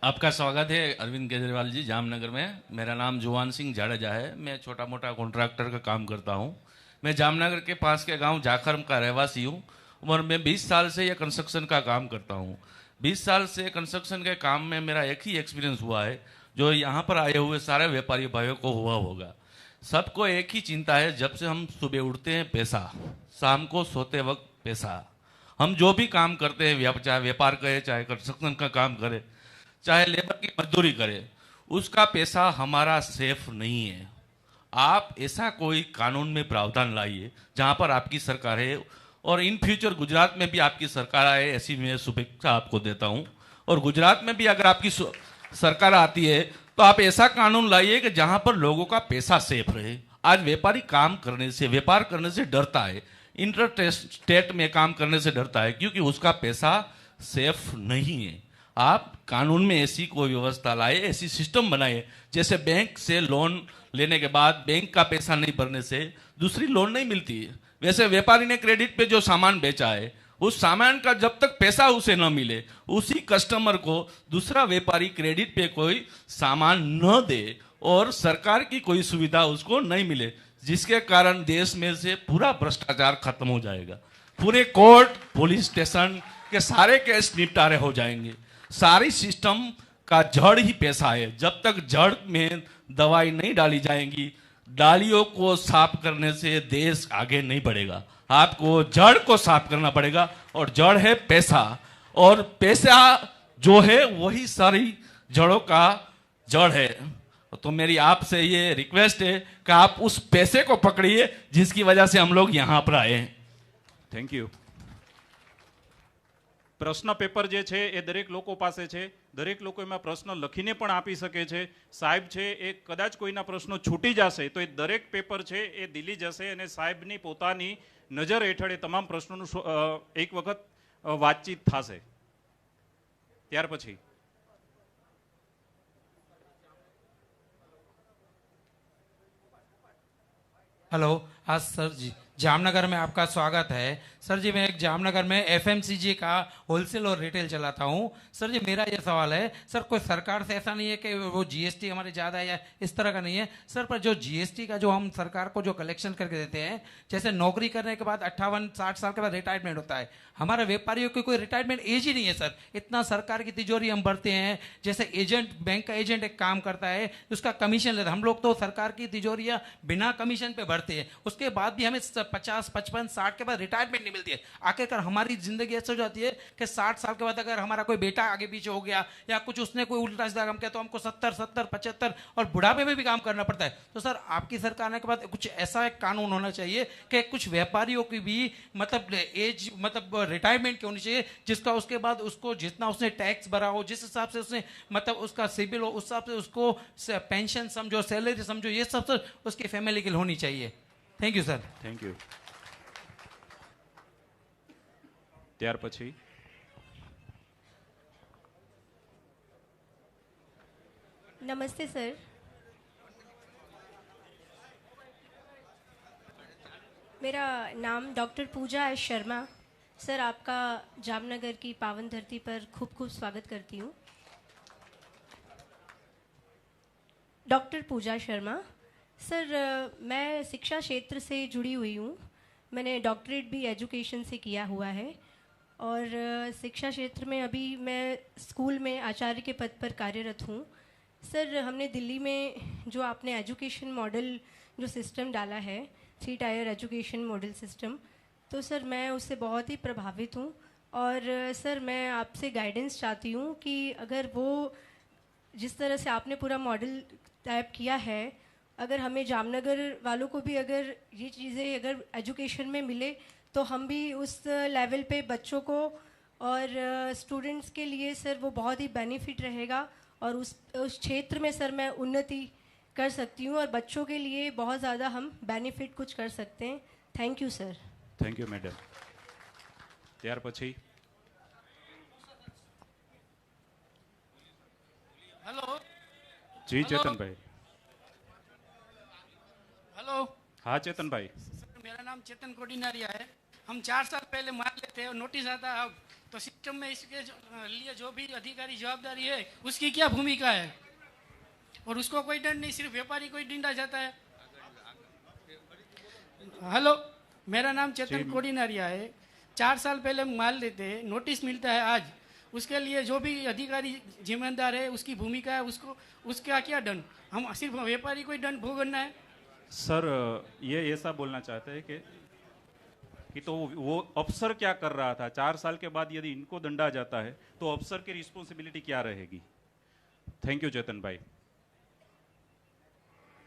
[SPEAKER 9] आपका स्वागत है अरविंद केजरीवाल जी, जामनगर में। मेरा नाम जुवान सिंह जाडेजा है। मैं छोटा मोटा कॉन्ट्रैक्टर का काम करता हूँ। मैं जामनगर के पास के गांव जाखरम का रहवासी हूँ और मैं 20 साल से ये कंस्ट्रक्शन का काम करता हूँ। 20 साल से कंस्ट्रक्शन के काम में मेरा एक ही एक्सपीरियंस हुआ है, जो यहाँ पर आए हुए सारे व्यापारी भाइयों को हुआ होगा। सबको एक ही चिंता है, जब से हम सुबह उठते हैं पैसा, शाम को सोते वक्त पैसा। हम जो भी काम करते हैं, चाहे व्यापार करे, चाहे कंस्ट्रक्शन का काम करे, चाहे लेबर की मजदूरी करे, उसका पैसा हमारा सेफ नहीं है। आप ऐसा कोई कानून में प्रावधान लाइए जहाँ पर आपकी सरकार है, और इन फ्यूचर गुजरात में भी आपकी सरकार आए, ऐसी मैं शुभेच्छा आपको देता हूँ। और गुजरात में भी अगर आपकी सरकार आती है तो आप ऐसा कानून लाइए कि जहां पर लोगों का पैसा सेफ रहे। आज व्यापारी काम करने से, व्यापार करने से डरता है, इंटर स्टेट में काम करने से डरता है, क्योंकि उसका पैसा सेफ नहीं है। आप कानून में ऐसी कोई व्यवस्था लाए, ऐसी सिस्टम बनाए, जैसे बैंक से लोन लेने के बाद बैंक का पैसा नहीं भरने से दूसरी लोन नहीं मिलती है, वैसे व्यापारी ने क्रेडिट पे जो सामान बेचा है, उस सामान का जब तक पैसा उसे न मिले, उसी कस्टमर को दूसरा व्यापारी क्रेडिट पे कोई सामान न दे और सरकार की कोई सुविधा उसको नहीं मिले, जिसके कारण देश में से पूरा भ्रष्टाचार खत्म हो जाएगा। पूरे कोर्ट, पुलिस स्टेशन के सारे केस निपटारे हो जाएंगे। सारी सिस्टम का जड़ ही पैसा है। जब तक जड़ में दवाई नहीं डाली जाएंगी, डालियों को साफ करने से देश आगे नहीं बढ़ेगा। आपको जड़ को साफ करना पड़ेगा, और जड़ है पैसा, और पैसा जो है वही सारी जड़ों का जड़ है। तो मेरी आपसे ये रिक्वेस्ट है कि आप उस पैसे को पकड़िए जिसकी वजह से हम लोग यहाँ पर आए हैं।
[SPEAKER 1] Thank you. પ્રશ્ન પેપર જે છે એ દરેક લોકો પાસે છે, દરેક લોકો એમાં પ્રશ્ન લખીને પણ આપી શકે છે। સાહેબ છે એ કદાચ કોઈના પ્રશ્નો છૂટી જશે તો એ દરેક પેપર છે એ દિલ્હી જશે અને સાહેબની પોતાની નજર હેઠળ એ તમામ પ્રશ્નોનું એક વખત વાતચીત થશે। ત્યાર પછી
[SPEAKER 10] हेलो, हाँ सर जी, जामनगर में आपका स्वागत है। सर जी, मैं एक जामनगर में एफएमसीजी का होलसेल और रिटेल चलाता हूँ। सर जी, मेरा ये सवाल है, सर कोई सरकार से ऐसा नहीं है कि वो जीएसटी हमारे ज़्यादा है या इस तरह का नहीं है सर, पर जो जीएसटी का जो हम सरकार को जो कलेक्शन करके देते हैं, जैसे नौकरी करने के बाद 58-60 साल के बाद रिटायरमेंट होता है, हमारे व्यापारियों की कोई रिटायरमेंट एज ही नहीं है सर। इतना सरकार की तिजोरी हम भरते हैं, जैसे एजेंट, बैंक का एजेंट एक काम करता है, उसका कमीशन लेता है, हम लोग तो सरकार की तिजोरियाँ बिना कमीशन पे भरते हैं, उसके बाद भी हमें 50, 55, 60 के बाद रिटायरमेंट नहीं मिलती है। आखिरकार हमारी जिंदगी ऐसे हो जाती है कि 60 साल के बाद अगर हमारा कोई बेटा आगे पीछे हो गया या कुछ उसने कोई उल्टा सीधा काम किया तो हमको 70, 75 और बुढ़ापे में भी काम करना पड़ता है। तो सर, आपकी सरकार ने के बाद कुछ ऐसा एक कानून होना चाहिए कि कुछ व्यापारियों की भी मतलब एज, मतलब रिटायरमेंट की होनी चाहिए, जिसका उसके बाद उसको जितना उसने टैक्स भरा हो, जिस हिसाब से उसने मतलब उसका सिबिल हो, उस हिसाब से उसको पेंशन समझो, सैलरी समझो, ये सब सर उसकी फैमिली के लिए होनी चाहिए। Thank you sir.
[SPEAKER 1] Thank you. ત્યાર પછી
[SPEAKER 11] नमस्ते सर। मेरा नाम डॉक्टर पूजा एस शर्मा। सर, आपका जामनगर की पावन धरती पर खूब खूब स्वागत करती हूँ। डॉक्टर पूजा शर्मा। सर, मैं शिक्षा क्षेत्र से जुड़ी हुई हूँ। मैंने डॉक्टरेट भी एजुकेशन से किया हुआ है और शिक्षा क्षेत्र में अभी मैं स्कूल में आचार्य के पद पर कार्यरत हूँ। सर, हमने दिल्ली में जो आपने एजुकेशन मॉडल जो सिस्टम डाला है, 3 टायर एजुकेशन मॉडल सिस्टम, तो सर मैं उससे बहुत ही प्रभावित हूँ और सर मैं आपसे गाइडेंस चाहती हूँ कि अगर वो जिस तरह से आपने पूरा मॉडल टाइप किया है, अगर हमें जामनगर वालों को भी अगर ये चीज़ें अगर एजुकेशन में मिले तो हम भी उस लेवल पे बच्चों को और स्टूडेंट्स के लिए सर वो बहुत ही बेनिफिट रहेगा और उस क्षेत्र में सर मैं उन्नति कर सकती हूँ और बच्चों के लिए बहुत ज़्यादा हम बेनिफिट कुछ कर सकते हैं। Thank you sir.
[SPEAKER 1] Thank you madam. ત્યાર પછી
[SPEAKER 12] हेलो
[SPEAKER 1] जी चेतन भाई।
[SPEAKER 12] हेलो।
[SPEAKER 1] हाँ चेतन भाई।
[SPEAKER 12] मेरा नाम चेतन कोडिनारिया है। हम 4 साल पहले मार लेते हैं और नोटिस आता है, तो सिस्टम में इसके लिए जो भी अधिकारी जवाबदारी है उसकी क्या भूमिका है, और उसको कोई दंड नहीं, सिर्फ व्यापारी को ही दंडा जाता है। हेलो, मेरा नाम चेतन कोडिनारिया है। 4 साल पहले हम माल लेते हैं, नोटिस मिलता है आज, उसके लिए जो भी अधिकारी जिम्मेदार है उसकी भूमिका है, उसको उसका क्या दंड, हम सिर्फ व्यापारी को ही दंड भुगतना है।
[SPEAKER 1] सर, ये ऐसा बोलना चाहते हैं कि तो वो अफसर क्या कर रहा था 4 साल के बाद यदि इनको दंडा जाता है तो अफसर की रिस्पॉन्सिबिलिटी क्या रहेगी। थैंक यू चेतन भाई।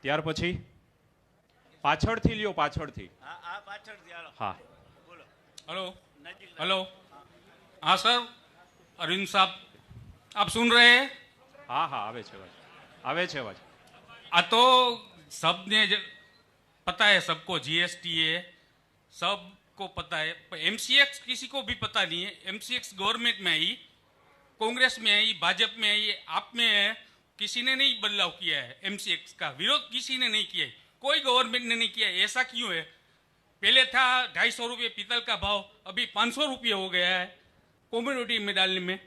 [SPEAKER 1] ત્યાર પછી પાછળથી લ્યો, પાછળથી। हाँ
[SPEAKER 13] हेलो हेलो। हाँ सर, अरविंद साहब आप सुन रहे हैं?
[SPEAKER 1] हाँ हाँ आवे छे। આવે છે અવાજ?
[SPEAKER 13] आ तो सबने पता है, सबको जीएसटी है, सबको पता है, पर एमसीएक्स किसी को भी पता नहीं है। एमसीएक्स गवर्नमेंट में आई, कांग्रेस में आई, भाजपा में आई, आप में है, किसी ने नहीं बदलाव किया है। एमसीएक्स का विरोध किसी ने नहीं किया है, कोई गवर्नमेंट ने नहीं किया है। ऐसा क्यों है? पहले था 250 रुपये पीतल का भाव, अभी 500 रुपये हो गया है कम्युनिटी में डालने में।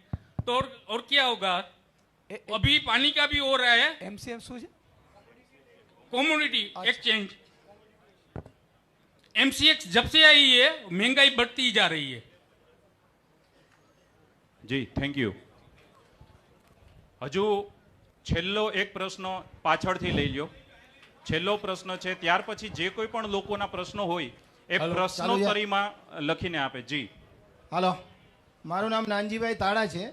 [SPEAKER 13] तो और क्या होगा? अभी पानी का भी हो रहा है।
[SPEAKER 2] एमसीएफ શું છે?
[SPEAKER 13] Community exchange. एमसीएक्स जब से आई है महंगाई बढ़ती जा रही है।
[SPEAKER 1] જી થેન્ક યુ. હજુ છેલ્લો એક પ્રશ્ન પાછળથી લઈ લ્યો. છેલ્લો પ્રશ્ન છે, ત્યાર પછી જે કોઈ પણ લોકોના પ્રશ્નો હોય એ પ્રશ્નોત્તરીમાં લખીને આપે. જી
[SPEAKER 14] હાલો, મારું નામ નાનજીભાઈ તાળા છે.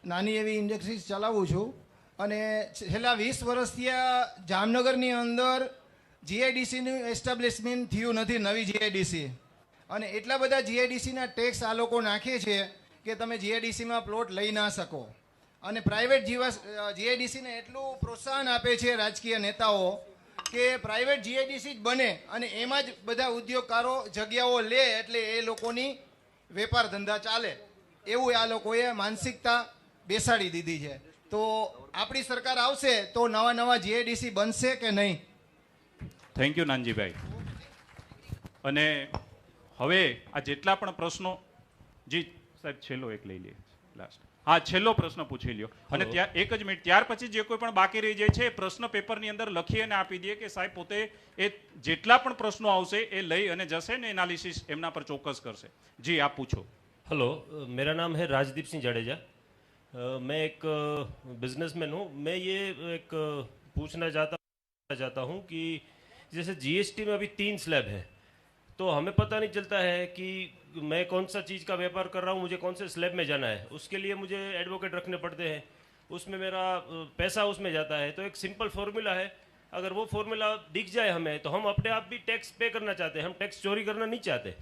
[SPEAKER 14] નાની એવી ઇન્ડસ્ટ્રીઝ ચલાવું છું અને છેલ્લા 20 વર્ષથી આ જામનગરની અંદર જીઆઈડીસીનું એસ્ટાબ્લિશમેન્ટ થયું નથી, નવી જીઆઈડીસી. અને એટલા બધા જીઆઈડીસીના ટેક્સ આ લોકો નાખે છે કે તમે જીઆઈડીસીમાં પ્લોટ લઈ ના શકો. અને પ્રાઇવેટ જીઆઈડીસીને એટલું પ્રોત્સાહન આપે છે રાજકીય નેતાઓ કે પ્રાઇવેટ જીઆઈડીસી જ બને અને એમાં જ બધા ઉદ્યોગકારો જગ્યાઓ લે એટલે એ લોકોની વેપાર ધંધા ચાલે. એવું આ લોકોએ માનસિકતા બેસાડી દીધી છે. તો આપણી સરકાર આવશે તો નવા નવા જીઆઈડીસી બનશે કે નહીં?
[SPEAKER 1] Thank you Nanjibhai. અને હવે આ જેટલા પણ પ્રશ્નો, જી સાહેબ છેલ્લો એક લઈ લઈએ, લાસ્ટ. હા, છેલ્લો પ્રશ્ન પૂછી લ્યો. અને ત્યાં એક જ મિનિટ, ત્યાર પછી જે કોઈ પણ બાકી રહી જાય છે એ પ્રશ્ન પેપરની અંદર લખી અને આપી દઈએ કે સાહેબ પોતે એ જેટલા પણ પ્રશ્નો આવશે એ લઈ અને જશે ને એનાલિસિસ એમના પર ચોક્કસ કરશે. જી આપ પૂછો.
[SPEAKER 15] हेलो, मेरा नाम है राजदीप सिंह जडेजा. मैं एक बिजनेसमैन हूँ. मैं ये एक पूछना चाहता हूँ कि जैसे जीएसटी में अभी 3 स्लैब है, तो हमें पता नहीं चलता है कि मैं कौन सा चीज़ का व्यापार कर रहा हूँ, मुझे कौन से स्लैब में जाना है. उसके लिए मुझे एडवोकेट रखने पड़ते हैं, उसमें मेरा पैसा उसमें जाता है. तो एक सिंपल फार्मूला है, अगर वो फार्मूला दिख जाए हमें तो हम अपने आप भी टैक्स पे करना चाहते हैं. हम टैक्स चोरी करना नहीं चाहते.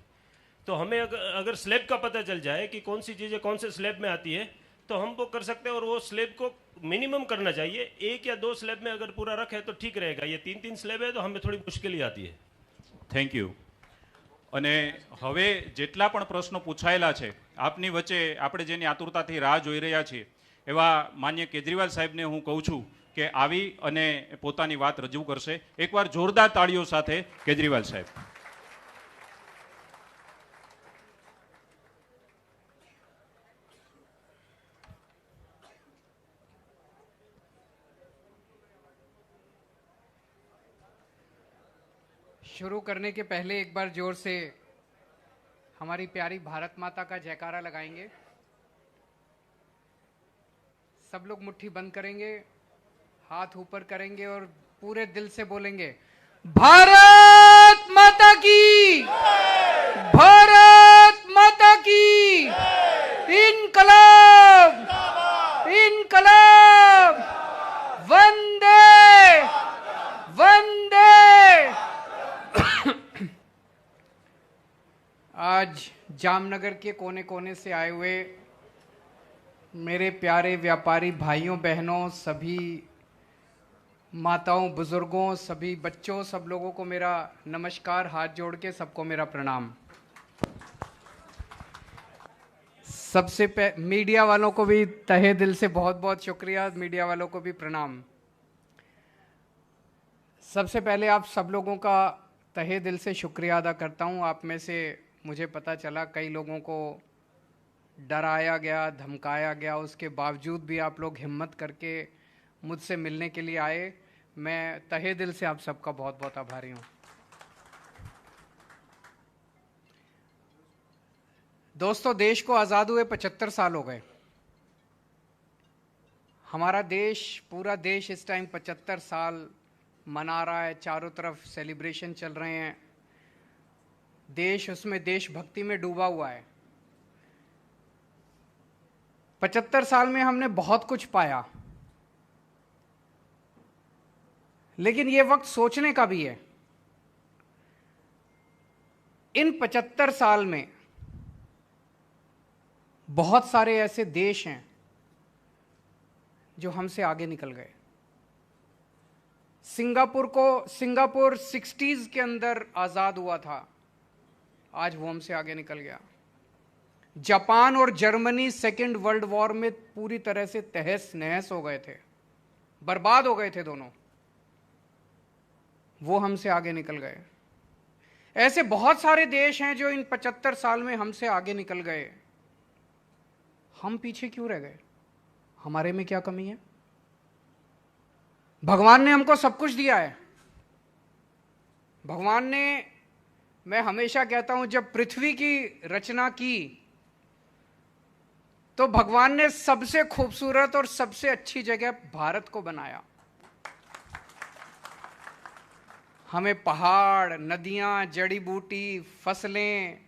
[SPEAKER 15] तो हमें अगर स्लैब का पता चल जाए कि कौन सी चीज़ें कौन से स्लैब में आती है तो हम वो कर सकते हैं. और वो स्लैब को मिनिमम करना चाहिए. 1 या 2 स्लैब में अगर पूरा रखे तो ठीक रहेगा. ये 3-3 स्लैब है तो हमें थोड़ी मुश्किल आती है.
[SPEAKER 1] Thank you. અને હવે જેટલા પણ પ્રશ્નો પૂછાયેલા છે આપની વચ્ચે આપણે જેની આતુરતાથી રાહ જોઈ રહ્યા છીએ એવા માન્ય કેજરીવાલ સાહેબને હું કહું છું કે આવી અને પોતાની વાત રજૂ કરશે. એકવાર જોરદાર તાળીઓ સાથે કેજરીવાલ સાહેબ.
[SPEAKER 16] शुरू करने के पहले एक बार जोर से हमारी प्यारी भारत माता का जयकारा लगाएंगे. सब लोग मुट्ठी बंद करेंगे, हाथ ऊपर करेंगे और पूरे दिल से बोलेंगे, भारत माता की, भारत माता की, इनकलाब, इनकलाब, वंदे वंदे. आज जामनगर के कोने कोने से आए हुए मेरे प्यारे व्यापारी भाइयों बहनों, सभी माताओं बुजुर्गों, सभी बच्चों, सब लोगों को मेरा नमस्कार. हाथ जोड़ के सबको मेरा प्रणाम. सबसे मीडिया वालों को भी तहे दिल से बहुत बहुत शुक्रिया. मीडिया वालों को भी प्रणाम. सबसे पहले आप सब लोगों का तहे दिल से शुक्रिया अदा करता हूं. आप में से मुझे पता चला कई लोगों को डराया गया, धमकाया गया, उसके बावजूद भी आप लोग हिम्मत करके मुझसे मिलने के लिए आए. मैं तहे दिल से आप सबका बहुत बहुत आभारी हूं. दोस्तों, देश को आज़ाद हुए 75 साल हो गए. हमारा देश, पूरा देश इस टाइम 75 साल मना रहा है. चारों तरफ सेलिब्रेशन चल रहे हैं. देश उसमें देशभक्ति में डूबा हुआ है. 75 साल में हमने बहुत कुछ पाया, लेकिन ये वक्त सोचने का भी है. इन 75 साल में बहुत सारे ऐसे देश हैं जो हमसे आगे निकल गए. सिंगापुर 60s के अंदर आजाद हुआ था, आज वो हमसे आगे निकल गया। जापान और जर्मनी सेकेंड वर्ल्ड वॉर में पूरी तरह से तहस नहस हो गए थे, बर्बाद हो गए थे दोनों, वो हमसे आगे निकल गए। ऐसे बहुत सारे देश हैं जो इन 75 साल में हमसे आगे निकल गए। हम पीछे क्यों रह गए? हमारे में क्या कमी है? भगवान ने हमको सब कुछ दिया है। भगवान ने, मैं हमेशा कहता हूं, जब पृथ्वी की रचना की तो भगवान ने सबसे खूबसूरत और सबसे अच्छी जगह भारत को बनाया। हमें पहाड़, नदियां, जड़ी बूटी, फसलें,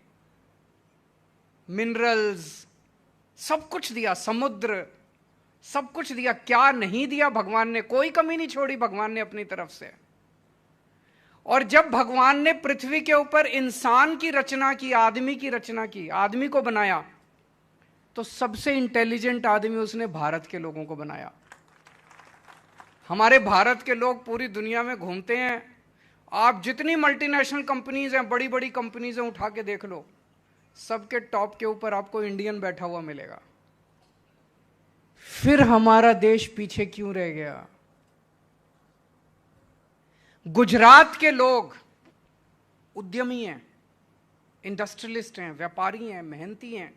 [SPEAKER 16] मिनरल्स, सब कुछ दिया, समुद्र, सब कुछ दिया। क्या नहीं दिया भगवान ने? कोई कमी नहीं छोड़ी भगवान ने अपनी तरफ से। और जब भगवान ने पृथ्वी के ऊपर इंसान की रचना की, आदमी की रचना की, आदमी को बनाया, तो सबसे इंटेलिजेंट आदमी उसने भारत के लोगों को बनाया। हमारे भारत के लोग पूरी दुनिया में घूमते हैं। आप जितनी मल्टीनेशनल कंपनीज हैं, बड़ी बड़ी कंपनीज हैं, उठा के देख लो, सबके टॉप के ऊपर आपको इंडियन बैठा हुआ मिलेगा। फिर हमारा देश पीछे क्यों रह गया? गुजरात के लोग उद्यमी हैं, इंडस्ट्रियलिस्ट हैं, व्यापारी हैं, मेहनती हैं,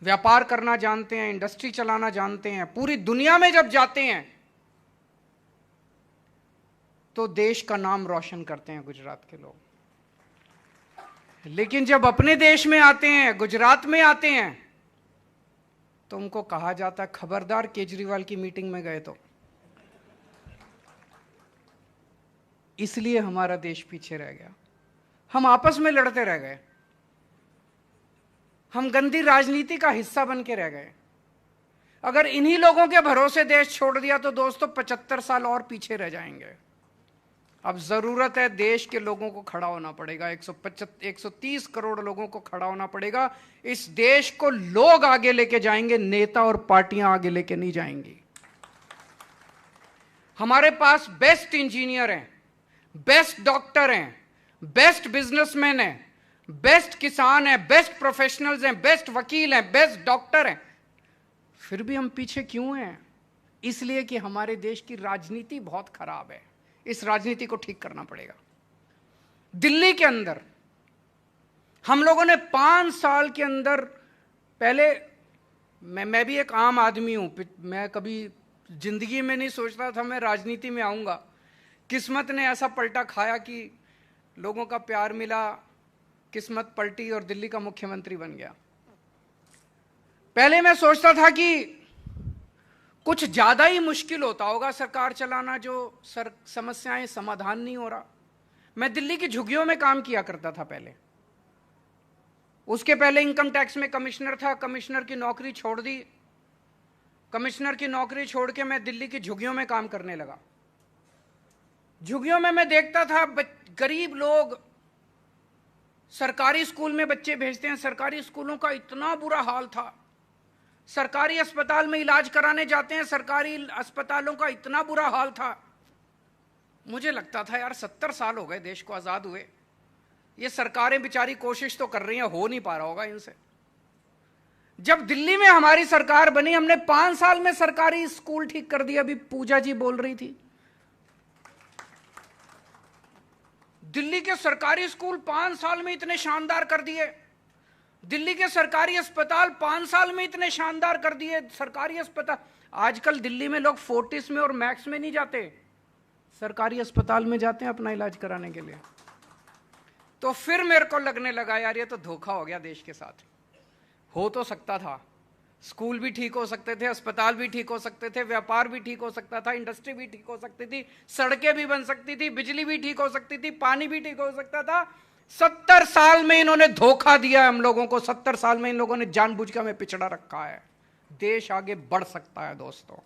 [SPEAKER 16] व्यापार करना जानते हैं, इंडस्ट्री चलाना जानते हैं। पूरी दुनिया में जब जाते हैं तो देश का नाम रोशन करते हैं गुजरात के लोग। लेकिन जब अपने देश में आते हैं, गुजरात में आते हैं, तो उनको कहा जाता है खबरदार केजरीवाल की मीटिंग में गए तो। इसलिए हमारा देश पीछे रह गया। हम आपस में लड़ते रह गए, हम गंदी राजनीति का हिस्सा बन के रह गए। अगर इन्हीं लोगों के भरोसे देश छोड़ दिया तो दोस्तों 75 साल और पीछे रह जाएंगे। अब जरूरत है, देश के लोगों को खड़ा होना पड़ेगा। 130 करोड़ लोगों को खड़ा होना पड़ेगा। इस देश को लोग आगे लेके जाएंगे, नेता और पार्टियां आगे लेके नहीं जाएंगी। हमारे पास बेस्ट इंजीनियर हैं, बेस्ट डॉक्टर हैं, बेस्ट बिजनेसमैन हैं, बेस्ट किसान हैं, बेस्ट प्रोफेशनल्स हैं, बेस्ट वकील हैं, बेस्ट डॉक्टर हैं। फिर भी हम पीछे क्यों हैं? इसलिए कि हमारे देश की राजनीति बहुत खराब है। इस राजनीति को ठीक करना पड़ेगा। दिल्ली के अंदर हम लोगों ने 5 साल के अंदर, पहले मैं भी एक आम आदमी हूं, मैं कभी जिंदगी में नहीं सोचता था मैं राजनीति में आऊंगा। किस्मत ने ऐसा पलटा खाया कि लोगों का प्यार मिला, किस्मत पलटी और दिल्ली का मुख्यमंत्री बन गया। पहले मैं सोचता था कि कुछ ज्यादा ही मुश्किल होता होगा सरकार चलाना, जो समस्याएं समाधान नहीं हो रहा। मैं दिल्ली की झुग्गियों में काम किया करता था पहले। उसके पहले इनकम टैक्स में कमिश्नर था, कमिश्नर की नौकरी छोड़ दी। कमिश्नर की नौकरी छोड़ के मैं दिल्ली की झुग्गियों में काम करने लगा। झुग्गियों में मैं देखता था गरीब लोग सरकारी स्कूल में बच्चे भेजते हैं, सरकारी स्कूलों का इतना बुरा हाल था। सरकारी अस्पताल में इलाज कराने जाते हैं, सरकारी अस्पतालों का इतना बुरा हाल था। मुझे लगता था यार 70 साल हो गए देश को आजाद हुए, ये सरकारें बेचारी कोशिश तो कर रही हैं, हो नहीं पा रहा होगा इनसे। जब दिल्ली में हमारी सरकार बनी, हमने 5 साल में सरकारी स्कूल ठीक कर दिया। अभी पूजा जी बोल रही थी, दिल्ली के सरकारी स्कूल 5 साल में इतने शानदार कर दिए। दिल्ली के सरकारी अस्पताल 5 साल में इतने शानदार कर दिए। सरकारी अस्पताल, आजकल दिल्ली में लोग फोर्टिस में और मैक्स में नहीं जाते, सरकारी अस्पताल में जाते हैं अपना इलाज कराने के लिए। तो फिर मेरे को लगने लगा यार ये तो धोखा हो गया देश के साथ। हो तो सकता था, स्कूल भी ठीक हो सकते थे, अस्पताल भी ठीक हो सकते थे, व्यापार भी ठीक हो सकता था, इंडस्ट्री भी ठीक हो सकती थी, सड़कें भी बन सकती थी, बिजली भी ठीक हो सकती थी, पानी भी ठीक हो सकता था। 70 साल में इन्होंने धोखा दिया हम लोगों को। 70 साल में इन लोगों ने जानबूझ के हमें पिछड़ा रखा है। देश आगे बढ़ सकता है दोस्तों,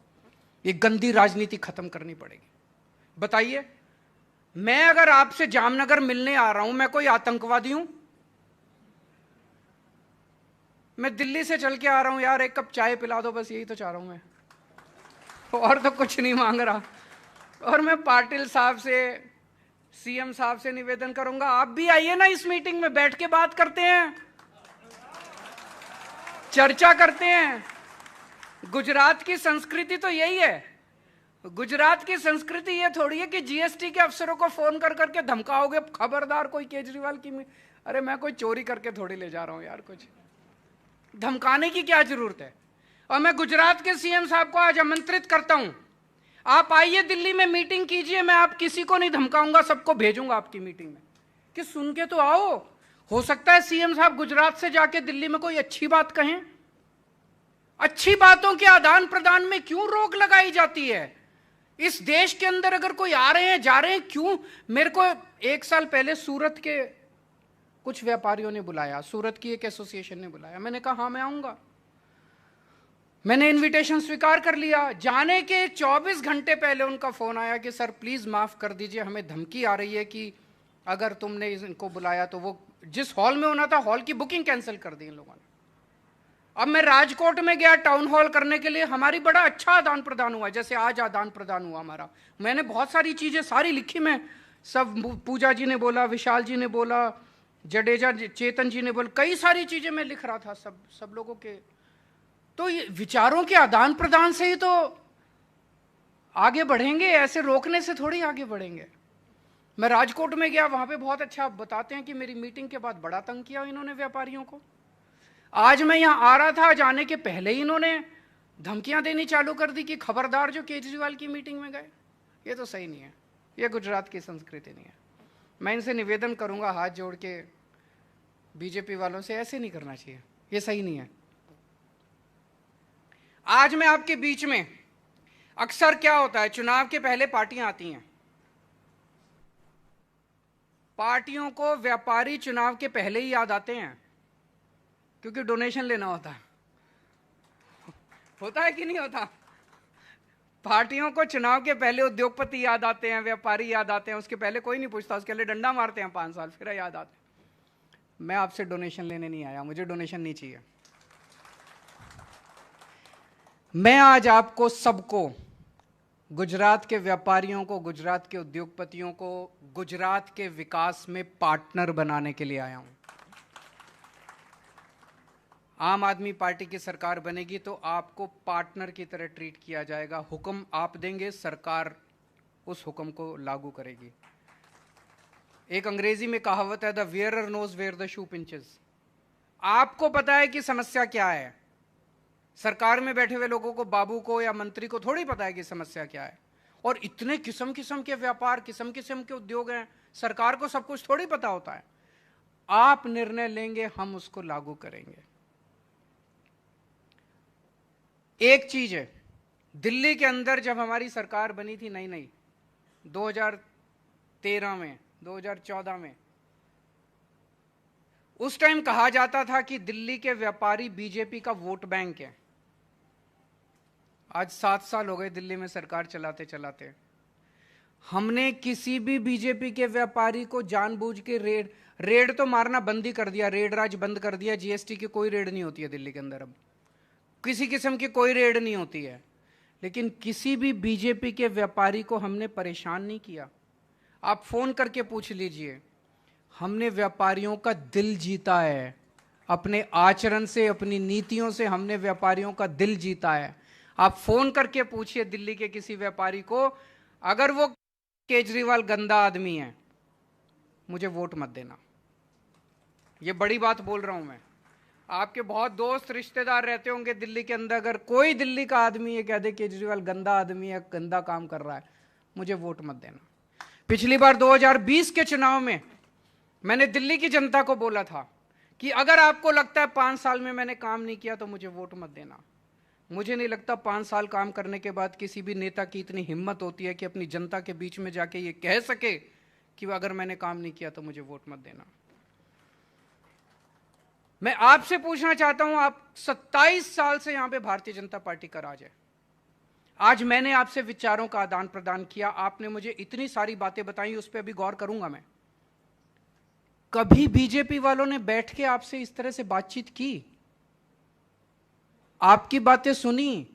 [SPEAKER 16] ये गंदी राजनीति खत्म करनी पड़ेगी। बताइए, मैं अगर आपसे जामनगर मिलने आ रहा हूं, मैं कोई आतंकवादी हूं? मैं दिल्ली से चल के आ रहा हूं, यार 1 कप चाय पिला दो, बस यही तो चाह रहा हूं मैं, और तो कुछ नहीं मांग रहा। और मैं पाटिल साहब से, सीएम साहब से निवेदन करूंगा, आप भी आइए ना इस मीटिंग में, बैठ के बात करते हैं, चर्चा करते हैं। गुजरात की संस्कृति तो यही है। गुजरात की संस्कृति ये थोड़ी है कि जीएसटी के अफसरों को फोन कर करके धमकाओगे, खबरदार कोई केजरीवाल की अरे मैं कोई चोरी करके थोड़ी ले जा रहा हूं यार, कुछ धमकाने की क्या जरूरत है। और मैं गुजरात के सीएम साहब को आज आमंत्रित करता हूं, आप आइए दिल्ली में मीटिंग कीजिए, मैं आप किसी को नहीं धमकाऊंगा, सबको भेजूंगा आपकी मीटिंग में कि सुन के तो आओ। हो सकता है सीएम साहब गुजरात से जाके दिल्ली में कोई अच्छी बात कहें। अच्छी बातों के आदान प्रदान में क्यों रोक लगाई जाती है? इस देश के अंदर अगर कोई आ रहे हैं जा रहे हैं, क्यों? मेरे को 1 साल पहले सूरत के कुछ व्यापारियों ने बुलाया, सूरत की एक एसोसिएशन ने बुलाया, मैंने कहा हाँ मैं आऊंगा। मैंने इनविटेशन स्वीकार कर लिया। जाने के 24 घंटे पहले उनका फोन आया कि सर प्लीज माफ कर दीजिए, हमें धमकी आ रही है कि अगर तुमने इनको बुलाया तो वो जिस हॉल में होना था हॉल की बुकिंग कैंसिल कर दी इन लोगों ने। अब मैं राजकोट में गया टाउन हॉल करने के लिए, हमारी बड़ा अच्छा आदान प्रदान हुआ, जैसे आज आदान प्रदान हुआ हमारा। मैंने बहुत सारी चीजें सारी लिखी, मैं सब, पूजा जी ने बोला, विशाल जी ने बोला, जडेजा चेतन जी ने बोला, कई सारी चीजें मैं लिख रहा था सब लोगों के। तो ये विचारों के आदान प्रदान से ही तो आगे बढ़ेंगे, ऐसे रोकने से थोड़ी आगे बढ़ेंगे। मैं राजकोट में गया, वहां पे बहुत अच्छा बताते हैं कि मेरी मीटिंग के बाद बड़ा तंग किया इन्होंने व्यापारियों को। आज मैं यहां आ रहा था, जाने के पहले ही इन्होंने धमकियां देनी चालू कर दी कि खबरदार जो केजरीवाल की मीटिंग में गए। ये तो सही नहीं है, ये गुजरात की संस्कृति नहीं है। मैं इनसे निवेदन करूंगा हाथ जोड़ के, बीजेपी वालों से, ऐसे नहीं करना चाहिए, ये सही नहीं है। आज मैं आपके बीच में, अक्सर क्या होता है, चुनाव के पहले पार्टियां आती हैं, पार्टियों को व्यापारी चुनाव के पहले ही याद आते हैं क्योंकि डोनेशन लेना होता है कि नहीं होता? पार्टियों को चुनाव के पहले उद्योगपति याद आते हैं, व्यापारी याद आते हैं, उसके पहले कोई नहीं पूछता, उसके लिए डंडा मारते हैं 5 साल, फिर याद आते हैं। मैं आपसे डोनेशन लेने नहीं आया, मुझे डोनेशन नहीं चाहिए। मैं आज आपको सबको, गुजरात के व्यापारियों को, गुजरात के उद्योगपतियों को, गुजरात के विकास में पार्टनर बनाने के लिए आया हूं। आम आदमी पार्टी की सरकार बनेगी तो आपको पार्टनर की तरह ट्रीट किया जाएगा। हुक्म आप देंगे, सरकार उस हुक्म को लागू करेगी। एक अंग्रेजी में कहावत है, the wearer knows where the shoe pinches. आपको पता है कि समस्या क्या है, सरकार में बैठे हुए लोगों को, बाबू को या मंत्री को थोड़ी पता है कि समस्या क्या है। और इतने किस्म किस्म के व्यापार, किस्म किस्म के उद्योग हैं, सरकार को सब कुछ थोड़ी पता होता है। आप निर्णय लेंगे, हम उसको लागू करेंगे। एक चीज है, दिल्ली के अंदर जब हमारी सरकार बनी थी नई 2013 में, 2014 में, उस टाइम कहा जाता था कि दिल्ली के व्यापारी बीजेपी का वोट बैंक है। आज 7 साल हो गए दिल्ली में सरकार चलाते चलाते, हमने किसी भी बीजेपी के व्यापारी को जानबूझ के रेड तो मारना बंद ही कर दिया, रेड राज बंद कर दिया। जीएसटी की कोई रेड नहीं होती है दिल्ली के अंदर, अब किसी किस्म की कोई रेड नहीं होती है। लेकिन किसी भी बीजेपी के व्यापारी को हमने परेशान नहीं किया। आप फोन करके पूछ लीजिए, हमने व्यापारियों का दिल जीता है, अपने आचरण से, अपनी नीतियों से हमने व्यापारियों का दिल जीता है। आप फोन करके पूछिए दिल्ली के किसी व्यापारी को, अगर वो केजरीवाल गंदा आदमी है, मुझे वोट मत देना। ये बड़ी बात बोल रहा हूं मैं। आपके बहुत दोस्त रिश्तेदार रहते होंगे दिल्ली के अंदर, अगर कोई दिल्ली का आदमी ये कह दे केजरीवाल गंदा आदमी है, गंदा काम कर रहा है, मुझे वोट मत देना। पिछली बार 2020 के चुनाव में मैंने दिल्ली की जनता को बोला था कि अगर आपको लगता है 5 साल में मैंने काम नहीं किया तो मुझे वोट मत देना। मुझे नहीं लगता 5 साल काम करने के बाद किसी भी नेता की इतनी हिम्मत होती है कि अपनी जनता के बीच में जाके ये कह सके कि अगर मैंने काम नहीं किया तो मुझे वोट मत देना। मैं आपसे पूछना चाहता हूं, आप 27 साल से यहां पे भारतीय जनता पार्टी का राज है। आज मैंने आपसे विचारों का आदान प्रदान किया, आपने मुझे इतनी सारी बातें बताई, उस पर अभी गौर करूंगा मैं। कभी बीजेपी वालों ने बैठ के आपसे इस तरह से बातचीत की? आपकी बातें सुनी,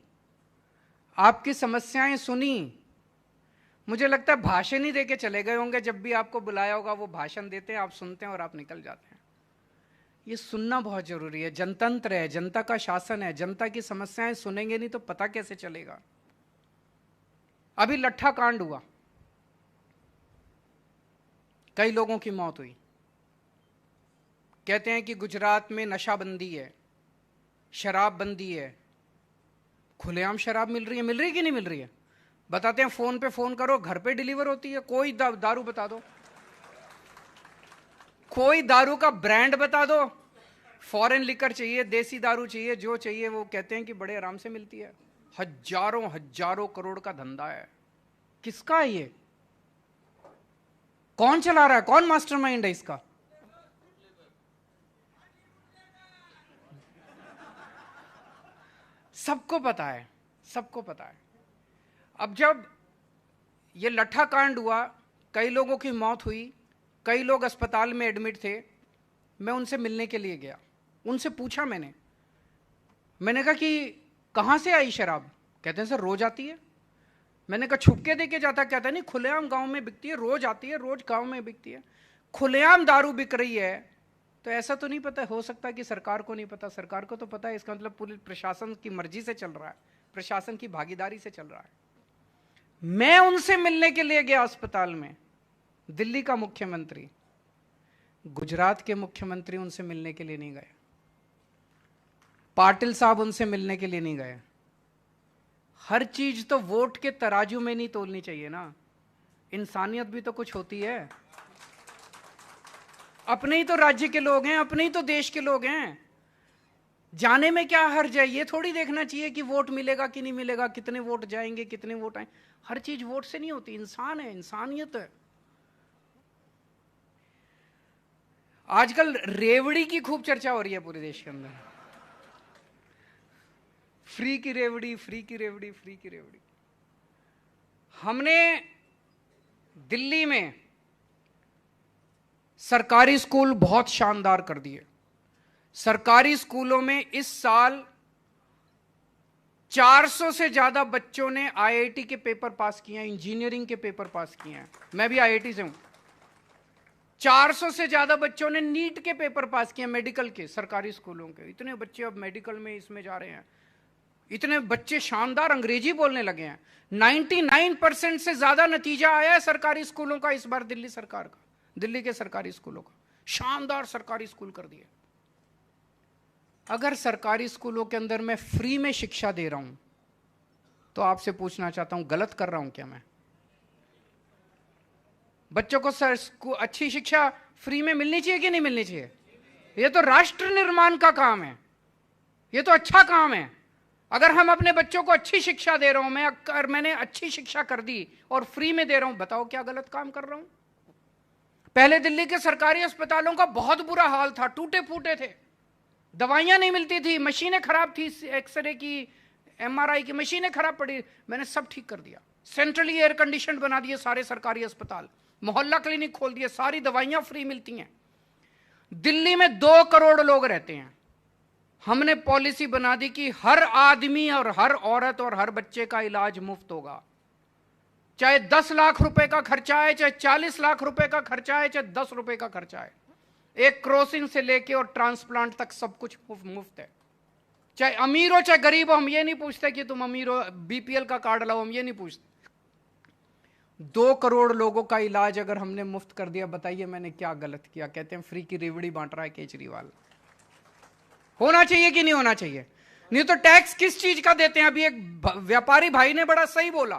[SPEAKER 16] आपकी समस्याएं सुनी? मुझे लगता है भाषण ही देके चले गए होंगे। जब भी आपको बुलाया होगा वो भाषण देते हैं, आप सुनते हैं और आप निकल जाते हैं। ये सुनना बहुत जरूरी है। जनतंत्र है, जनता का शासन है, जनता की समस्याएं सुनेंगे नहीं तो पता कैसे चलेगा। अभी लट्ठा कांड हुआ, कई लोगों की मौत हुई। कहते हैं कि गुजरात में नशाबंदी है, शराब बंदी है। खुलेआम शराब मिल रही है कि नहीं मिल रही है? बताते हैं, फोन पे फोन करो, घर पे डिलीवर होती है। कोई दारू बता दो, कोई दारू का ब्रांड बता दो। फॉरेन लिकर चाहिए, देसी दारू चाहिए, जो चाहिए वो कहते हैं कि बड़े आराम से मिलती है। हजारों हजारों करोड़ का धंधा है। किसका है ये? कौन चला रहा है? कौन मास्टरमाइंड है इसका? सबको पता है, सबको पता है। अब जब ये लट्ठा कांड हुआ, कई लोगों की मौत हुई, कई लोग अस्पताल में एडमिट थे। मैं उनसे मिलने के लिए गया, उनसे पूछा मैंने कहा कि कहाँ से आई शराब? कहते हैं सर रोज आती है। मैंने कहा छुप के देके जाता? कहता नहीं, खुलेआम गांव में बिकती है, रोज आती है, रोज गांव में बिकती है। खुलेआम दारू बिक रही है तो ऐसा तो नहीं पता, हो सकता कि सरकार को नहीं पता। सरकार को तो पता है। इसका मतलब पूरी प्रशासन की मर्जी से चल रहा है, प्रशासन की भागीदारी से चल रहा है। मैं उनसे मिलने के लिए गया अस्पताल में, दिल्ली का मुख्यमंत्री, गुजरात के मुख्यमंत्री उनसे मिलने के लिए नहीं गए, पाटिल साहब उनसे मिलने के लिए नहीं गए। हर चीज तो वोट के तराजू में नहीं तोलनी चाहिए ना, इंसानियत भी तो कुछ होती है। अपने ही तो राज्य के लोग हैं, अपने ही तो देश के लोग हैं, जाने में क्या हर्ज है? ये थोड़ी देखना चाहिए कि वोट मिलेगा कि नहीं मिलेगा, कितने वोट जाएंगे, कितने वोट आए। हर चीज वोट से नहीं होती, इंसान है, इंसानियत है। आजकल रेवड़ी की खूब चर्चा हो रही है पूरे देश के अंदर। फ्री की रेवड़ी, फ्री की रेवड़ी, फ्री की रेवड़ी। हमने दिल्ली में सरकारी स्कूल बहुत शानदार कर दिए। सरकारी स्कूलों में इस साल 400 से ज्यादा बच्चों ने आईआईटी के पेपर पास किए हैं, इंजीनियरिंग के पेपर पास किए हैं। मैं भी आईआईटी से हूं। 400 से ज्यादा बच्चों ने नीट के पेपर पास किए, मेडिकल के, सरकारी स्कूलों के। इतने बच्चे अब मेडिकल में इसमें जा रहे हैं। इतने बच्चे शानदार अंग्रेजी बोलने लगे हैं। 99% से ज्यादा नतीजा आया है सरकारी स्कूलों का इस बार, दिल्ली सरकार का, दिल्ली के सरकारी स्कूलों का। शानदार सरकारी स्कूल कर दिए। अगर सरकारी स्कूलों के अंदर मैं फ्री में शिक्षा दे रहा हूं तो आपसे पूछना चाहता हूं, गलत कर रहा हूं क्या मैं? बच्चों को अच्छी शिक्षा फ्री में मिलनी चाहिए कि नहीं मिलनी चाहिए? यह तो राष्ट्र निर्माण का काम है, यह तो अच्छा काम है। अगर हम अपने बच्चों को अच्छी शिक्षा दे रहा हूं, मैंने अच्छी शिक्षा कर दी और फ्री में दे रहा हूं, बताओ क्या गलत काम कर रहा हूं? पहले दिल्ली के सरकारी अस्पतालों का बहुत बुरा हाल था, टूटे फूटे थे, दवाइयां नहीं मिलती थी, मशीनें खराब थी, एक्सरे की, एमआरआई की मशीनें खराब पड़ी। मैंने सब ठीक कर दिया। सेंट्रली एयर कंडीशन बना दिए सारे सरकारी अस्पताल, मोहल्ला क्लिनिक खोल दिए, सारी दवाइयां फ्री मिलती हैं। दिल्ली में 2 करोड़ लोग रहते हैं। हमने पॉलिसी बना दी कि हर आदमी और हर औरत और हर बच्चे का इलाज मुफ्त होगा। चाहे 10 लाख रुपए का खर्चा है, चाहे 40 लाख रुपए का खर्चा है, चाहे 10 रुपए का खर्चा है। एक क्रॉसिंग से लेके और ट्रांसप्लांट तक सब कुछ मुफ्त है। चाहे अमीर हो चाहे गरीब हो, हम ये नहीं पूछते कि तुम अमीर हो, बीपीएल का कार्ड लाओ, हम ये नहीं पूछते। 2 करोड़ लोगों का इलाज अगर हमने मुफ्त कर दिया, बताइए मैंने क्या गलत किया? कहते हैं फ्री की रेवड़ी बांट रहा है केजरीवाल। होना चाहिए कि नहीं होना चाहिए? नहीं तो टैक्स किस चीज का देते हैं? अभी एक व्यापारी भाई ने बड़ा सही बोला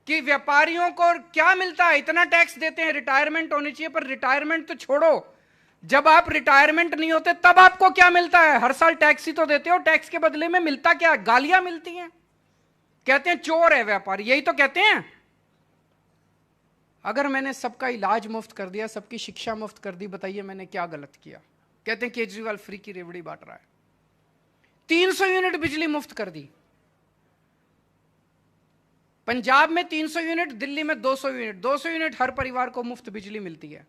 [SPEAKER 16] कि व्यापारियों को क्या मिलता है, इतना टैक्स देते हैं, रिटायरमेंट होनी चाहिए। पर रिटायरमेंट तो छोड़ो, जब आप रिटायरमेंट नहीं होते तब आपको क्या मिलता है? हर साल टैक्स ही तो देते हो, टैक्स के बदले में मिलता क्या? गालियां मिलती हैं। कहते हैं चोर है व्यापारी, यही तो कहते हैं। अगर मैंने सबका इलाज मुफ्त कर दिया, सबकी शिक्षा मुफ्त कर दी, बताइए मैंने क्या गलत किया? कहते हैं केजरीवाल फ्री की रेवड़ी बांट रहा है। 300 यूनिट बिजली मुफ्त कर दी। पंजाब में 300 यूनिट, दिल्ली में 200 यूनिट। 200 यूनिट हर परिवार को मुफ्त बिजली मिलती है।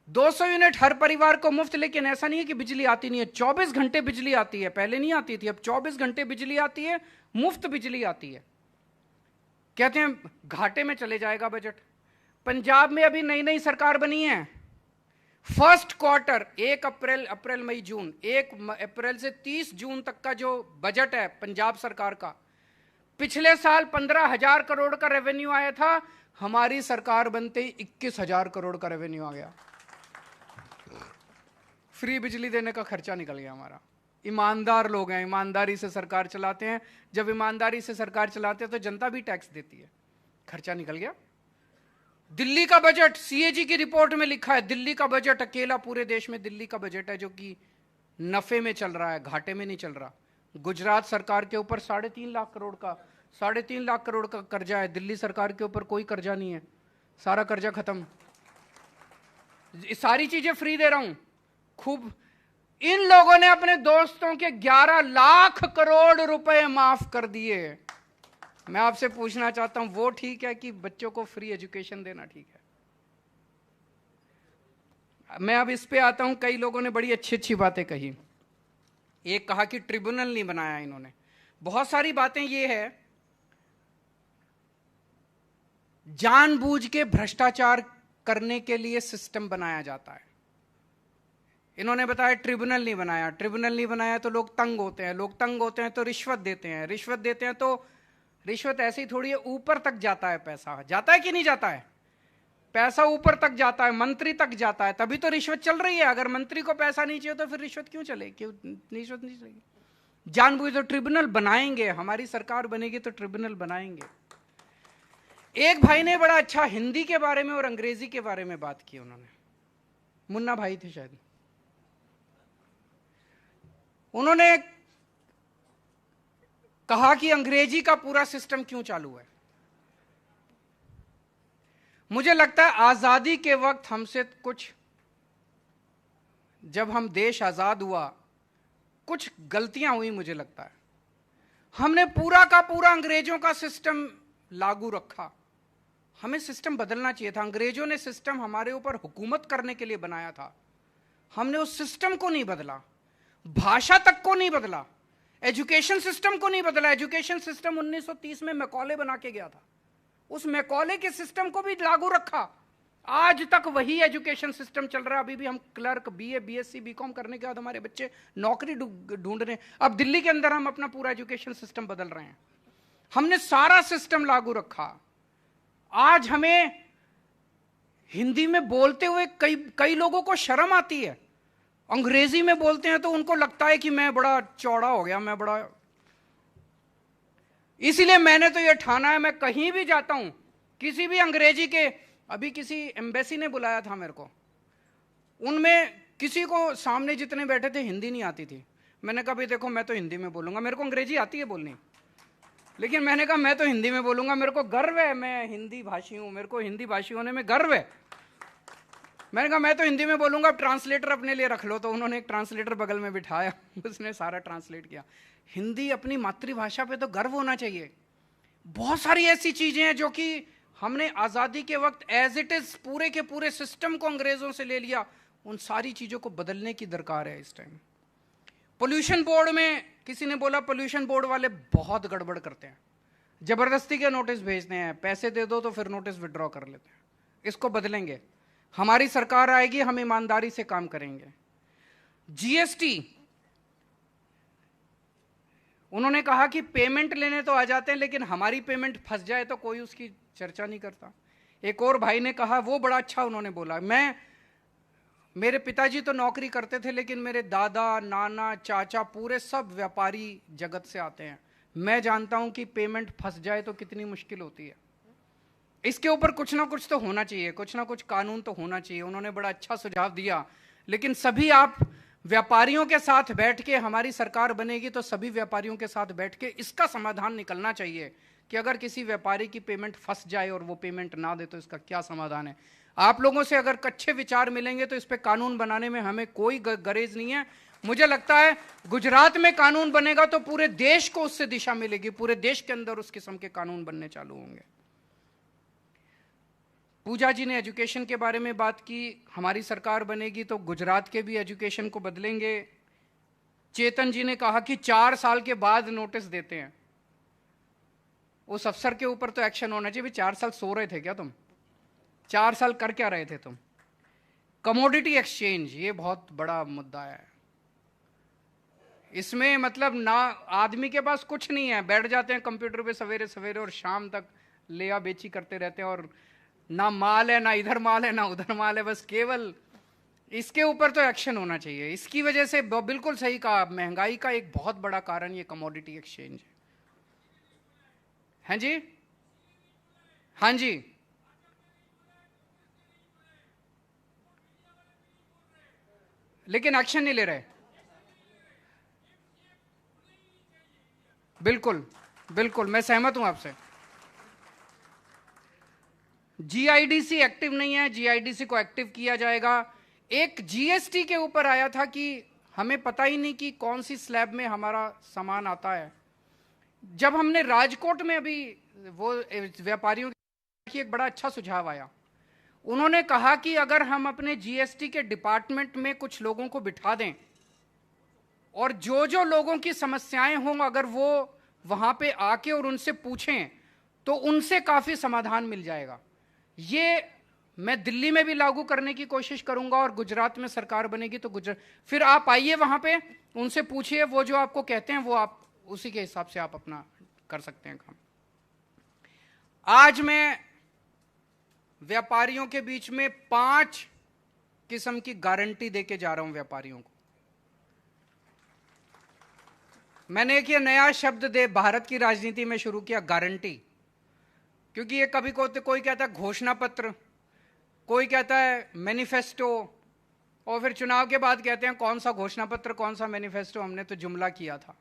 [SPEAKER 16] 200 यूनिट हर परिवार को मुफ्त। लेकिन ऐसा नहीं है कि बिजली आती नहीं है, 24 घंटे बिजली आती है। पहले नहीं आती थी, अब 24 घंटे बिजली आती है, मुफ्त बिजली आती है। कहते हैं घाटे में चले जाएगा बजट। पंजाब में अभी नई नई सरकार बनी है, फर्स्ट क्वार्टर 1 अप्रैल मई जून, 1 अप्रैल से 30 जून तक का जो बजट है पंजाब सरकार का, पिछले साल 15,000 करोड़ का रेवेन्यू आया था, हमारी सरकार बनते ही 21,000 करोड़ का रेवेन्यू आ गया। फ्री बिजली देने का खर्चा निकल गया हमारा। ईमानदार लोग हैं, ईमानदारी से सरकार चलाते हैं। जब ईमानदारी से सरकार चलाते हैं तो जनता भी टैक्स देती है, खर्चा निकल गया। दिल्ली का बजट, सीएजी की रिपोर्ट में लिखा है, दिल्ली का बजट अकेला पूरे देश में दिल्ली का बजट है जो कि नफे में चल रहा है, घाटे में नहीं चल रहा। गुजरात सरकार के ऊपर 3.5 लाख करोड़ का कर्जा है, दिल्ली सरकार के ऊपर कोई कर्जा नहीं है, सारा कर्जा खत्म। सारी चीजें फ्री दे रहा हूं खूब। इन लोगों ने अपने दोस्तों के 11 लाख करोड़ रुपए माफ कर दिए। मैं आपसे पूछना चाहता हूं, वो ठीक है कि बच्चों को फ्री एजुकेशन देना ठीक है? मैं अब इस पे आता हूं। कई लोगों ने बड़ी अच्छी अच्छी बातें कही। एक कहा कि ट्रिब्यूनल नहीं बनाया इन्होंने। बहुत सारी बातें ये है, जानबूझ के भ्रष्टाचार करने के लिए सिस्टम बनाया जाता है। इन्होंने बताया ट्रिब्यूनल नहीं बनाया। ट्रिब्यूनल नहीं बनाया तो लोग तंग होते हैं, लोग तंग होते हैं तो रिश्वत देते हैं, रिश्वत देते हैं तो रिश्वत ऐसी थोड़ी है, ऊपर तक जाता है पैसा। जाता है कि नहीं जाता है? पैसा ऊपर तक जाता है, मंत्री तक जाता है, तभी तो रिश्वत चल रही है। अगर मंत्री को पैसा नहीं चाहिए तो फिर रिश्वत क्यों चले? क्यों रिश्वत नहीं चलेगी? जानबूझ तो ट्रिब्यूनल बनाएंगे, हमारी सरकार बनेगी तो ट्रिब्यूनल बनाएंगे। एक भाई ने बड़ा अच्छा हिंदी के बारे में और अंग्रेजी के बारे में बात की उन्होंने, मुन्ना भाई थे शायद। उन्होंने कहा कि अंग्रेजी का पूरा सिस्टम क्यों चालू है। मुझे लगता है आजादी के वक्त हमसे कुछ, जब हम देश आजाद हुआ, कुछ गलतियां हुई। मुझे लगता है हमने पूरा का पूरा अंग्रेजों का सिस्टम लागू रखा। हमें सिस्टम बदलना चाहिए था। अंग्रेजों ने सिस्टम हमारे ऊपर हुकूमत करने के लिए बनाया था, हमने उस सिस्टम को नहीं बदला, भाषा तक को नहीं बदला, एजुकेशन सिस्टम को नहीं बदला। एजुकेशन सिस्टम 1930 में मैकॉले बना के गया था, उस मैकॉले के सिस्टम को भी लागू रखा। आज तक वही एजुकेशन सिस्टम चल रहा है। अभी भी हम क्लर्क, बीए, बीएससी, बीकॉम करने के बाद हमारे बच्चे नौकरी ढूंढ रहे हैं। अब दिल्ली के अंदर हम अपना पूरा एजुकेशन सिस्टम बदल रहे हैं। हमने सारा सिस्टम लागू रखा। आज हमें हिंदी में बोलते हुए कई लोगों को शर्म आती है। अंग्रेजी में बोलते हैं तो उनको लगता है कि मैं बड़ा चौड़ा हो गया, मैं बड़ा। इसीलिए मैंने तो ये ठाना है, मैं कहीं भी जाता हूं, किसी भी अंग्रेजी के, अभी किसी एम्बेसी ने बुलाया था मेरे को, उनमें किसी को सामने जितने बैठे थे हिंदी नहीं आती थी। मैंने कहा भाई देखो, मैं तो हिंदी में बोलूंगा, मेरे को अंग्रेजी आती है बोलनी, लेकिन मैंने कहा मैं तो हिंदी में बोलूंगा, मेरे को गर्व है, मैं हिंदी भाषी हूं, मेरे को हिंदी भाषी होने में गर्व है। मैंने कहा मैं तो हिंदी में बोलूंगा, अब ट्रांसलेटर अपने लिए रख लो। तो उन्होंने एक ट्रांसलेटर बगल में बिठाया, उसने सारा ट्रांसलेट किया। हिंदी अपनी मातृभाषा पे तो गर्व होना चाहिए। बहुत सारी ऐसी चीजें हैं जो कि हमने आज़ादी के वक्त एज इट इज पूरे के पूरे सिस्टम को अंग्रेजों से ले लिया। उन सारी चीजों को बदलने की दरकार है इस टाइम। पोल्यूशन बोर्ड में किसी ने बोला पोल्यूशन बोर्ड वाले बहुत गड़बड़ करते हैं, जबरदस्ती के नोटिस भेजते हैं, पैसे दे दो तो फिर नोटिस विड्रॉ कर लेते हैं। इसको बदलेंगे, हमारी सरकार आएगी, हम ईमानदारी से काम करेंगे। जीएसटी, उन्होंने कहा कि पेमेंट लेने तो आ जाते हैं, लेकिन हमारी पेमेंट फंस जाए तो कोई उसकी चर्चा नहीं करता। एक और भाई ने कहा, वो बड़ा अच्छा उन्होंने बोला, मेरे पिताजी तो नौकरी करते थे, लेकिन मेरे दादा, नाना, चाचा पूरे सब व्यापारी जगत से आते हैं। मैं जानता हूं कि पेमेंट फंस जाए तो कितनी मुश्किल होती है। इसके ऊपर कुछ ना कुछ तो होना चाहिए, कुछ ना कुछ कानून तो होना चाहिए। उन्होंने बड़ा अच्छा सुझाव दिया, लेकिन सभी आप व्यापारियों के साथ बैठ के, हमारी सरकार बनेगी तो सभी व्यापारियों के साथ बैठ के इसका समाधान निकलना चाहिए कि अगर किसी व्यापारी की पेमेंट फंस जाए और वो पेमेंट ना दे तो इसका क्या समाधान है। आप लोगों से अगर अच्छे विचार मिलेंगे तो इस पे कानून बनाने में हमें कोई गरेज नहीं है। मुझे लगता है गुजरात में कानून बनेगा तो पूरे देश को उससे दिशा मिलेगी, पूरे देश के अंदर उस किस्म के कानून बनने चालू होंगे। पूजा जी ने एजुकेशन के बारे में बात की, हमारी सरकार बनेगी तो गुजरात के भी एजुकेशन को बदलेंगे। चेतन जी ने कहा कि 4 साल के बाद नोटिस देते हैं। उस अफसर के ऊपर तो एक्शन होना चाहिए। 4 साल सो रहे थे क्या तुम? 4 साल कर क्या रहे थे तुम? कमोडिटी एक्सचेंज, ये बहुत बड़ा मुद्दा है। इसमें मतलब ना आदमी के पास कुछ नहीं है, बैठ जाते हैं कंप्यूटर पे सवेरे सवेरे और शाम तक लिया बेची करते रहते हैं, और ना माल है, ना इधर माल है, ना उधर माल है, बस केवल इसके ऊपर तो एक्शन होना चाहिए। इसकी वजह से बिल्कुल सही कहा, महंगाई का एक बहुत बड़ा कारण ये कमोडिटी एक्सचेंज है। हैं जी? हाँ जी, लेकिन एक्शन नहीं ले रहे। बिल्कुल बिल्कुल, मैं सहमत हूं आपसे। जीआईडीसी एक्टिव नहीं है, जीआईडीसी को एक्टिव किया जाएगा। एक जीएसटी के ऊपर आया था कि हमें पता ही नहीं कि कौन सी स्लैब में हमारा सामान आता है। जब हमने राजकोट में अभी वो व्यापारियों की एक बड़ा अच्छा सुझाव आया, उन्होंने कहा कि अगर हम अपने जीएसटी के डिपार्टमेंट में कुछ लोगों को बिठा दें और जो जो लोगों की समस्याएं हों अगर वो वहां पे आके और उनसे पूछें तो उनसे काफी समाधान मिल जाएगा। ये मैं दिल्ली में भी लागू करने की कोशिश करूंगा और गुजरात में सरकार बनेगी तो गुजरात, फिर आप आइए वहां पे, उनसे पूछिए, वो जो आपको कहते हैं वो आप उसी के हिसाब से आप अपना कर सकते हैं काम। आज मैं व्यापारियों के बीच में 5 किस्म की गारंटी देके जा रहा हूं व्यापारियों को। मैंने एक ये नया शब्द दे भारत की राजनीति में शुरू किया, गारंटी, क्योंकि ये कभी कोई कहता है घोषणा पत्र, कोई कहता है मैनिफेस्टो, और फिर चुनाव के बाद कहते हैं कौन सा घोषणा पत्र कौन सा मैनिफेस्टो, हमने तो जुमला किया था।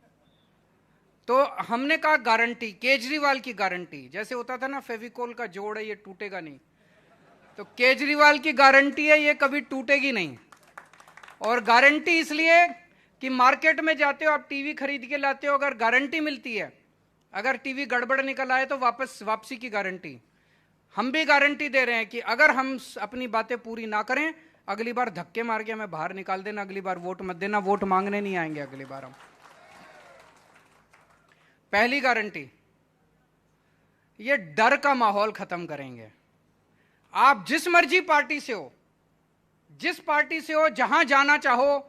[SPEAKER 16] तो हमने कहा गारंटी, केजरीवाल की गारंटी, जैसे होता था ना फेविकोल का जोड़ है ये टूटेगा नहीं, तो केजरीवाल की गारंटी है ये कभी टूटेगी नहीं। और गारंटी इसलिए कि मार्केट में जाते हो आप, टीवी खरीद के लाते हो, अगर गारंटी मिलती है, अगर टीवी गड़बड़ निकल आए तो वापसी की गारंटी। हम भी गारंटी दे रहे हैं कि अगर हम अपनी बातें पूरी ना करें, अगली बार धक्के मार के हमें बाहर निकाल देना, अगली बार वोट मत देना, वोट मांगने नहीं आएंगे अगली बार हम। पहली गारंटी, ये डर का माहौल खत्म करेंगे। आप जिस मर्जी पार्टी से हो, जिस पार्टी से हो, जहां जाना चाहो,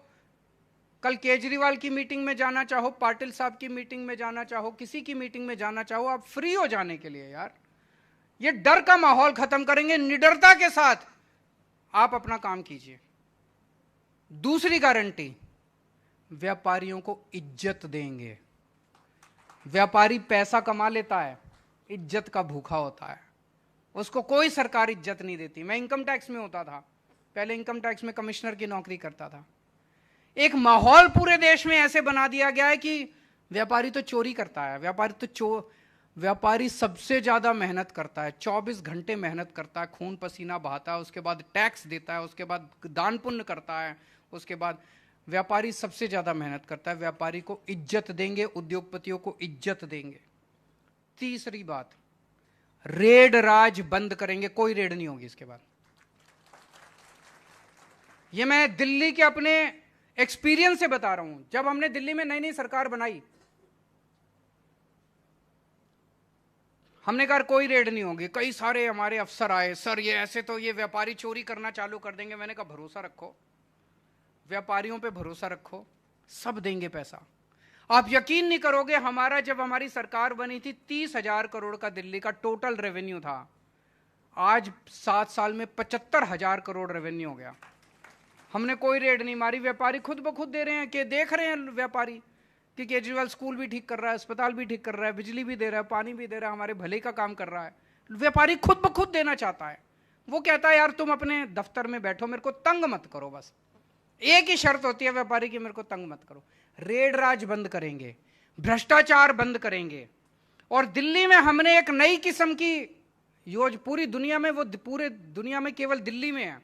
[SPEAKER 16] कल केजरीवाल की मीटिंग में जाना चाहो, पाटिल साहब की मीटिंग में जाना चाहो, किसी की मीटिंग में जाना चाहो, आप फ्री हो जाने के लिए। यार ये डर का माहौल खत्म करेंगे, निडरता के साथ आप अपना काम कीजिए। दूसरी गारंटी, व्यापारियों को इज्जत देंगे। व्यापारी पैसा कमा लेता है, इज्जत का भूखा होता है, उसको कोई सरकार इज्जत नहीं देती। मैं इनकम टैक्स में होता था, पहले इनकम टैक्स में कमिश्नर की नौकरी करता था। एक माहौल पूरे देश में ऐसे बना दिया गया है कि व्यापारी तो चोरी करता है, व्यापारी सबसे ज्यादा मेहनत करता है, 24 घंटे मेहनत करता है, खून पसीना बहाता है, उसके बाद टैक्स देता है, उसके बाद दान पुण्य करता है, उसके बाद व्यापारी सबसे ज्यादा मेहनत करता है। व्यापारी को इज्जत देंगे, उद्योगपतियों को इज्जत देंगे। तीसरी बात, रेड राज बंद करेंगे, कोई रेड नहीं होगी इसके बाद। ये मैं दिल्ली के अपने एक्सपीरियंस से बता रहा हूं। जब हमने दिल्ली में नई नई सरकार बनाई, हमने कहा कोई रेड नहीं होगी। कई सारे हमारे अफसर आए, सर ये ऐसे तो ये व्यापारी चोरी करना चालू कर देंगे। मैंने कहा भरोसा रखो, व्यापारियों पे भरोसा रखो, सब देंगे पैसा। आप यकीन नहीं करोगे, जब हमारी सरकार बनी थी 30,000 करोड़ का दिल्ली का टोटल रेवेन्यू था। आज 7 साल में 75,000 करोड़ रेवेन्यू हो गया। हमने कोई रेड नहीं मारी, व्यापारी खुद ब खुद दे रहे हैं कि देख रहे हैं व्यापारी कि केजरीवाल स्कूल भी ठीक कर रहा है, अस्पताल भी ठीक कर रहा है, बिजली भी दे रहा है, पानी भी दे रहा है, हमारे भले का काम कर रहा है। व्यापारी खुद ब खुद देना चाहता है। वो कहता है यार तुम अपने दफ्तर में बैठो, मेरे को तंग मत करो, बस एक ही शर्त होती है व्यापारी की, मेरे को तंग मत करो। रेड राज बंद करेंगे, भ्रष्टाचार बंद करेंगे। और दिल्ली में हमने एक नई किस्म की योजना, पूरी दुनिया में, वो पूरे दुनिया में केवल दिल्ली में है,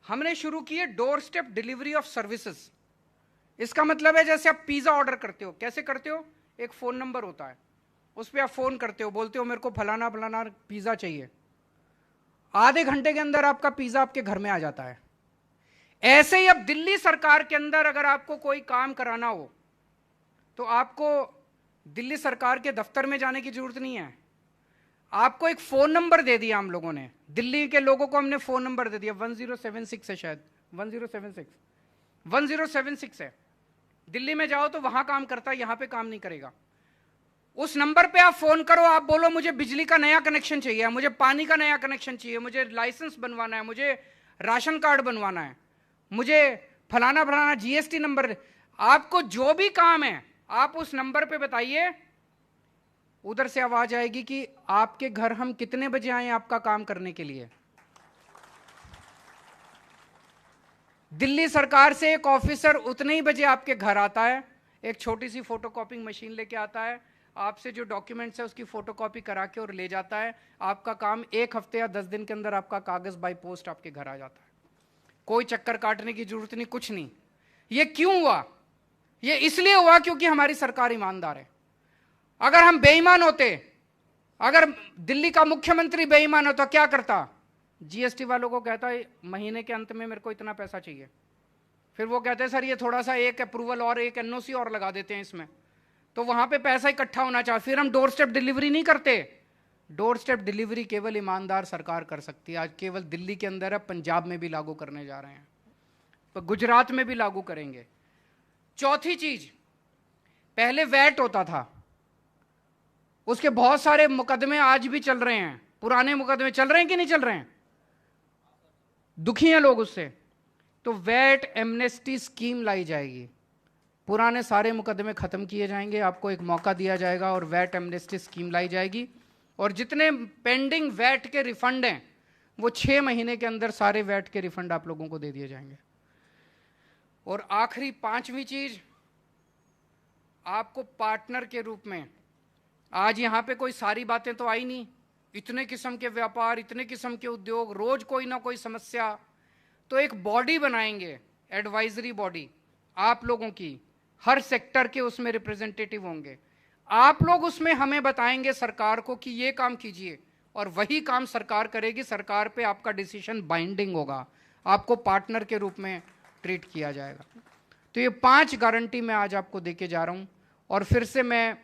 [SPEAKER 16] हमने शुरू की है door step delivery of services. इसका मतलब है जैसे आप पिज्जा ऑर्डर करते हो, कैसे करते हो? एक फोन नंबर होता है, उस पर आप फोन करते हो, बोलते हो मेरे को फलाना फलाना पिज्जा चाहिए, आधे घंटे के अंदर आपका पिज्जा आपके घर में आ जाता है। ऐसे ही अब दिल्ली सरकार के अंदर अगर आपको कोई काम कराना हो तो आपको दिल्ली सरकार के दफ्तर में जाने की जरूरत नहीं है। आपको एक फोन नंबर दे दिया हम लोगों ने, दिल्ली के लोगों को हमने फोन नंबर दे दिया, 1076 है शायद, 1076 है। दिल्ली में जाओ तो वहां काम करता है, यहां पे काम नहीं करेगा। उस नंबर पे आप फोन करो, आप बोलो मुझे बिजली का नया कनेक्शन चाहिए, मुझे पानी का नया कनेक्शन चाहिए, मुझे लाइसेंस बनवाना है, मुझे राशन कार्ड बनवाना है, मुझे फलाना फलाना जीएसटी नंबर, आपको जो भी काम है आप उस नंबर पे बताइए। उधर से आवाज आएगी कि आपके घर हम कितने बजे आए आपका काम करने के लिए। दिल्ली सरकार से एक ऑफिसर उतने ही बजे आपके घर आता है, एक छोटी सी फोटोकॉपिंग मशीन लेके आता है, आपसे जो डॉक्यूमेंट्स है उसकी फोटोकॉपी करा के और ले जाता है। आपका काम 1 हफ्ते या 10 दिन के अंदर आपका कागज बाई पोस्ट आपके घर आ जाता है। कोई चक्कर काटने की जरूरत नहीं, कुछ नहीं। ये क्यों हुआ? ये इसलिए हुआ क्योंकि हमारी सरकार ईमानदार है। अगर हम बेईमान होते, अगर दिल्ली का मुख्यमंत्री बेईमान होता, क्या करता? जीएसटी वालों को कहता है महीने के अंत में मेरे को इतना पैसा चाहिए, फिर वो कहते हैं सर ये थोड़ा सा एक अप्रूवल और एक एनओसी और लगा देते हैं इसमें, तो वहां पे पैसा इकट्ठा होना चाहिए। फिर हम डोर स्टेप डिलीवरी नहीं करते। डोर स्टेप डिलीवरी केवल ईमानदार सरकार कर सकती है। आज केवल दिल्ली के अंदर है, पंजाब में भी लागू करने जा रहे हैं, तो गुजरात में भी लागू करेंगे। चौथी चीज, पहले वैट होता था, उसके बहुत सारे मुकदमे आज भी चल रहे हैं, पुराने मुकदमे चल रहे हैं कि नहीं चल रहे हैं? दुखी हैं लोग उससे। तो वैट एमनेस्टी स्कीम लाई जाएगी, पुराने सारे मुकदमे खत्म किए जाएंगे, आपको एक मौका दिया जाएगा और वैट एमनेस्टी स्कीम लाई जाएगी। और जितने पेंडिंग वैट के रिफंड हैं वो 6 महीने के अंदर सारे वैट के रिफंड आप लोगों को दे दिए जाएंगे। और आखिरी 5वीं चीज, आपको पार्टनर के रूप में, आज यहां पे कोई सारी बातें तो आई नहीं, इतने किस्म के व्यापार, इतने किस्म के उद्योग, रोज कोई ना कोई समस्या, तो एक बॉडी बनाएंगे, एडवाइजरी बॉडी आप लोगों की, हर सेक्टर के उसमें रिप्रेजेंटेटिव होंगे। आप लोग उसमें हमें बताएंगे सरकार को कि ये काम कीजिए, और वही काम सरकार करेगी। सरकार पे आपका डिसीजन बाइंडिंग होगा, आपको पार्टनर के रूप में ट्रीट किया जाएगा। तो ये 5 गारंटी मैं आज आपको देके जा रहा हूं। और फिर से मैं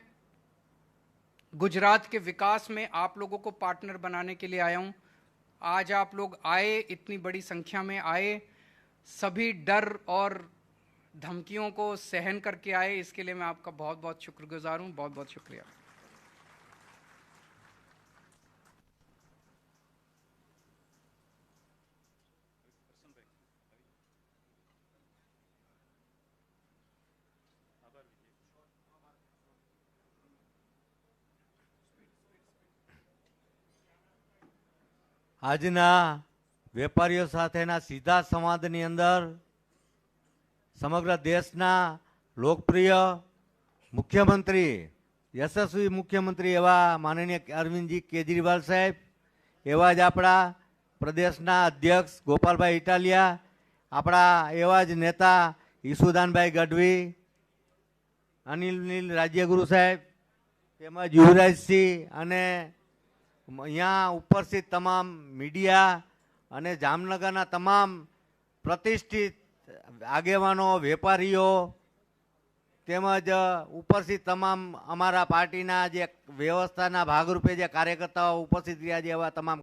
[SPEAKER 16] गुजरात के विकास में आप लोगों को पार्टनर बनाने के लिए आया हूं। आज आप लोग आए, इतनी बड़ी संख्या में आए, सभी डर और धमकियों को सहन करके आए, इसके लिए मैं आपका बहुत बहुत शुक्रगुजार हूं। बहुत बहुत शुक्रिया।
[SPEAKER 17] આજના વેપારીઓ સાથેના સીધા સંવાદની અંદર સમગ્ર દેશના લોકપ્રિય મુખ્યમંત્રી, યશસ્વી મુખ્યમંત્રી એવા માનનીય અરવિંદજી કેજરીવાલ સાહેબ, એવા જ આપણા પ્રદેશના અધ્યક્ષ ગોપાલભાઈ ઇટાલિયા, આપણા એવા જ નેતા ઈસુદાનભાઈ ગઢવી, અનિલ રાજ્યગુરુ સાહેબ, તેમજ યુવરાજસિંહ, અને અહીંયા ઉપસ્થિત તમામ મીડિયા અને જામનગરના તમામ પ્રતિષ્ઠિત આગેવાનો, વેપારીઓ, તેમજ ઉપસ્થિત તમામ અમારા પાર્ટીના જે વ્યવસ્થાના ભાગરૂપે જે કાર્યકર્તાઓ ઉપસ્થિત રહ્યા છે એવા તમામ